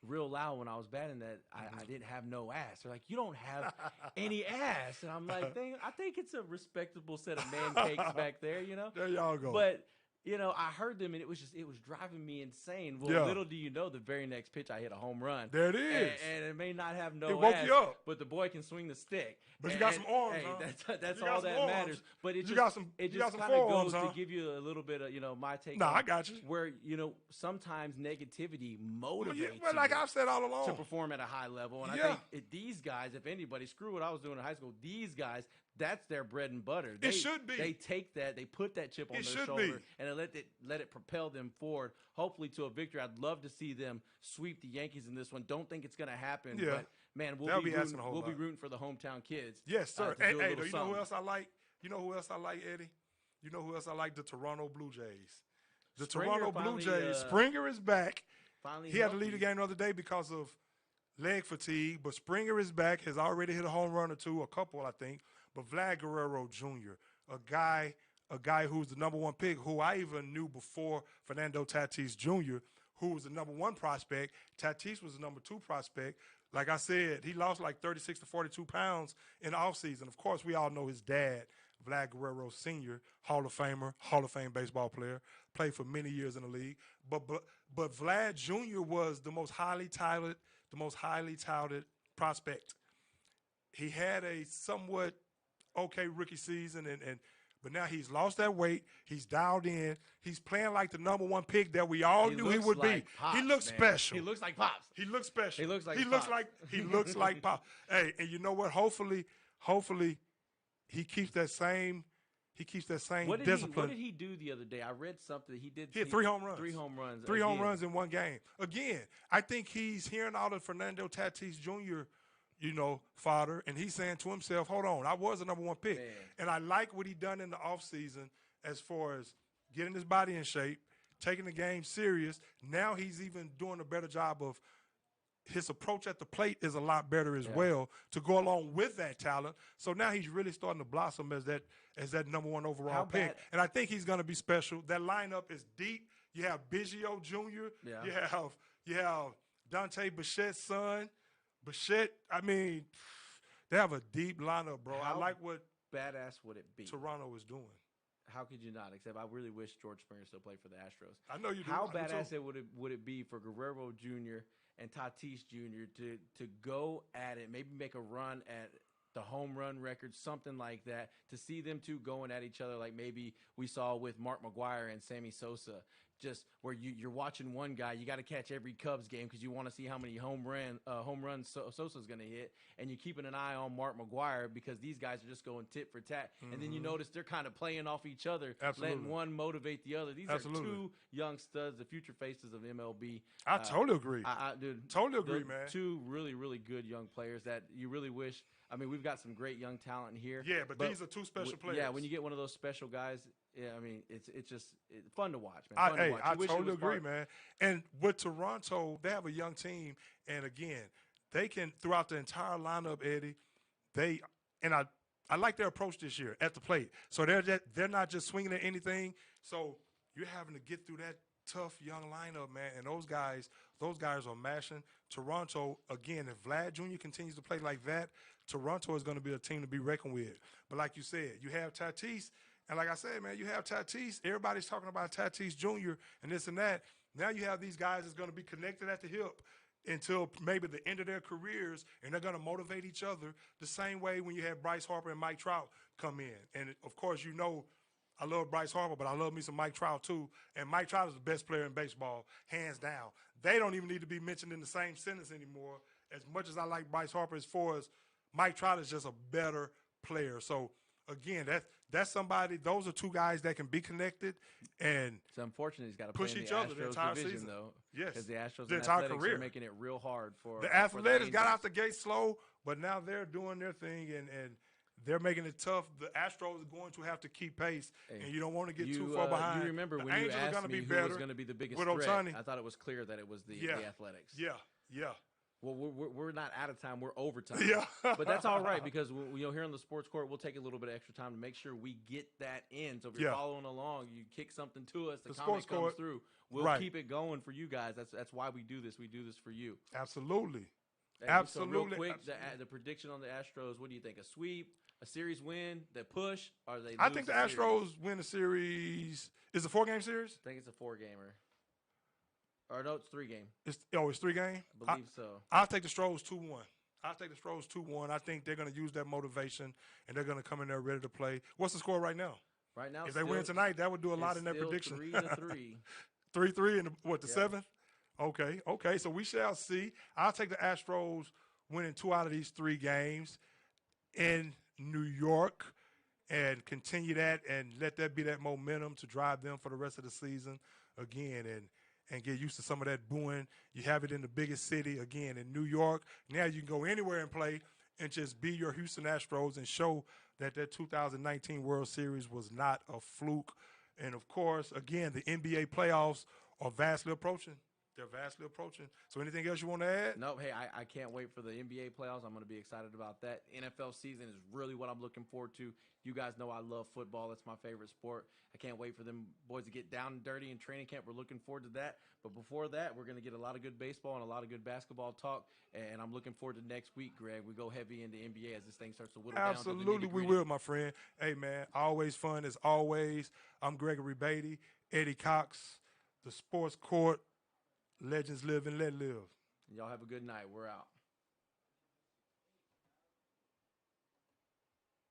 real loud when I was batting that I didn't have no ass. They're like, you don't have any ass. And I'm like, I think it's a respectable set of man cakes back there, you know? There y'all go. But, you know, I heard them, and it was driving me insane. Well, little do you know, the very next pitch, I hit a home run. There it is. And it may not have no it woke ass, you up. but the boy can swing the stick. But you got some arms, hey, huh? That's all that matters. But it just kind of goes to give you a little bit of, my take. No, I got you. Where, sometimes negativity motivates well, like I've said all along, to perform at a high level. And I think these guys, if anybody, screw what I was doing in high school, these guys, that's their bread and butter. It should be. They take that, they put that chip on their shoulder, and they let it propel them forward, hopefully to a victory. I'd love to see them sweep the Yankees in this one. Don't think it's going to happen, but man, we'll be rooting for the hometown kids. Yes, sir. Hey, you know who else I like? You know who else I like, Eddie? You know who else I like? The Toronto Blue Jays. The Toronto Blue Jays. Springer is back. He had to leave the game the other day because of leg fatigue, but Springer is back. Has already hit a home run or two, a couple, I think. But Vlad Guerrero Jr., a guy who's the number one pick, who I even knew before Fernando Tatis Jr., who was the number one prospect. Tatis was the number two prospect. Like I said, he lost like 36 to 42 pounds in the offseason. Of course, we all know his dad, Vlad Guerrero Sr., Hall of Famer, Hall of Fame baseball player, played for many years in the league. But Vlad Jr. was the most highly touted prospect. He had a somewhat okay rookie season, but now he's lost that weight. He's dialed in. He's playing like the number one pick that we all knew he would be. Pops, he looks special. He looks like Pops. He looks special. He looks like Pops. Hey, and you know what? Hopefully, he keeps that same. Discipline. What did he do the other day? I read something. He had 3 home runs. 3 home runs. 3 home runs in one game. Again, I think he's hearing all of Fernando Tatis Jr., fodder, and he's saying to himself, hold on, I was the number one pick. Man. And I like what he done in the offseason as far as getting his body in shape, taking the game serious. Now he's even doing a better job of his approach at the plate is a lot better as well to go along with that talent. So now he's really starting to blossom as that number one overall pick. And I think he's going to be special. That lineup is deep. You have Biggio Jr. Yeah. You have Dante Bichette's son. Bichette, I mean, they have a deep lineup, bro. I like what badass would it be Toronto is doing. How could you not? Except I really wish George Springer still played for the Astros. I know you do. How badass would it be for Guerrero Jr. and Tatis Jr. to go at it, maybe make a run at the home run record, something like that, to see them two going at each other like maybe we saw with Mark McGwire and Sammy Sosa, just where you're watching one guy, you got to catch every Cubs game because you want to see how many home runs Sosa's going to hit, and you're keeping an eye on Mark McGwire because these guys are just going tit for tat, and then you notice they're kind of playing off each other, letting one motivate the other. These are two young studs, the future faces of MLB. I totally agree. Dude, totally agree, man. Two really, really good young players that you really wish. I mean, we've got some great young talent here. Yeah, but these are two special players. Yeah, when you get one of those special guys, I mean, it's fun to watch, man. I totally agree, man. And with Toronto, they have a young team, and again, they can throughout the entire lineup, Eddie. I like their approach this year at the plate. So they're not just swinging at anything. So you're having to get through that tough young lineup, man. And those guys are mashing. Toronto, again, if Vlad Jr. continues to play like that, Toronto is going to be a team to be reckoned with. But like you said, you have Tatis, and like I said, man, you have Tatis. Everybody's talking about Tatis Jr. and this and that. Now you have these guys that's going to be connected at the hip until maybe the end of their careers, and they're going to motivate each other the same way when you had Bryce Harper and Mike Trout come in. And, of course, I love Bryce Harper, but I love me some Mike Trout too. And Mike Trout is the best player in baseball, hands down. They don't even need to be mentioned in the same sentence anymore. As much as I like Bryce Harper, as far as Mike Trout is just a better player. So again, that's somebody. Those are two guys that can be connected and It's unfortunate he's got to push play in each the other the Astros entire division, season. though. Yes, Because the Astros the and entire Athletics career. are making it real hard for the Athletics got Angels. out the gate slow, but now they're doing their thing and they're making it tough. The Astros are going to have to keep pace, and you don't want to get too far behind. You remember the when Angels you are asked gonna me be who better was going to be the biggest with threat, Ohtani. I thought it was clear that it was the Athletics. Yeah. Well, we're not out of time. We're overtime. Yeah. But that's all right because here on the sports court, we'll take a little bit of extra time to make sure we get that in. So if you're following along, you kick something to us, the comment comes through. We'll keep it going for you guys. That's why we do this. We do this for you. Absolutely. Hey, Absolutely. So real quick, Absolutely. the prediction on the Astros, what do you think? A sweep, a series win, they push, or they lose I think the series? Astros win the series. Is it a 4-game series? I think it's a 4-gamer. Or no, it's 3-game. It's 3-game? I believe so. I'll take the Astros 2-1. I'll take the Astros 2-1. I think they're going to use that motivation, and they're going to come in there ready to play. What's the score right now? Right now, if they win tonight, that would do a lot in that prediction. 3-3. 3-3 in the seventh? Okay. So we shall see. I'll take the Astros winning 2 out of these 3 games in New York and continue that and let that be that momentum to drive them for the rest of the season again and get used to some of that booing. You have it in the biggest city, again, in New York. Now you can go anywhere and play and just be your Houston Astros and show that 2019 World Series was not a fluke. And, of course, again, the NBA playoffs are vastly approaching. They're vastly approaching. So anything else you want to add? Nope. Hey, I can't wait for the NBA playoffs. I'm going to be excited about that. NFL season is really what I'm looking forward to. You guys know I love football. That's my favorite sport. I can't wait for them boys to get down and dirty in training camp. We're looking forward to that. But before that, we're going to get a lot of good baseball and a lot of good basketball talk. And I'm looking forward to next week, Greg. We go heavy into NBA as this thing starts to whittle down to the nitty-gritty. Absolutely, we will, my friend. Hey, man, always fun as always. I'm Gregory Beatty, Eddie Cox, the Sports Court. Legends live and let live. Y'all have a good night. We're out.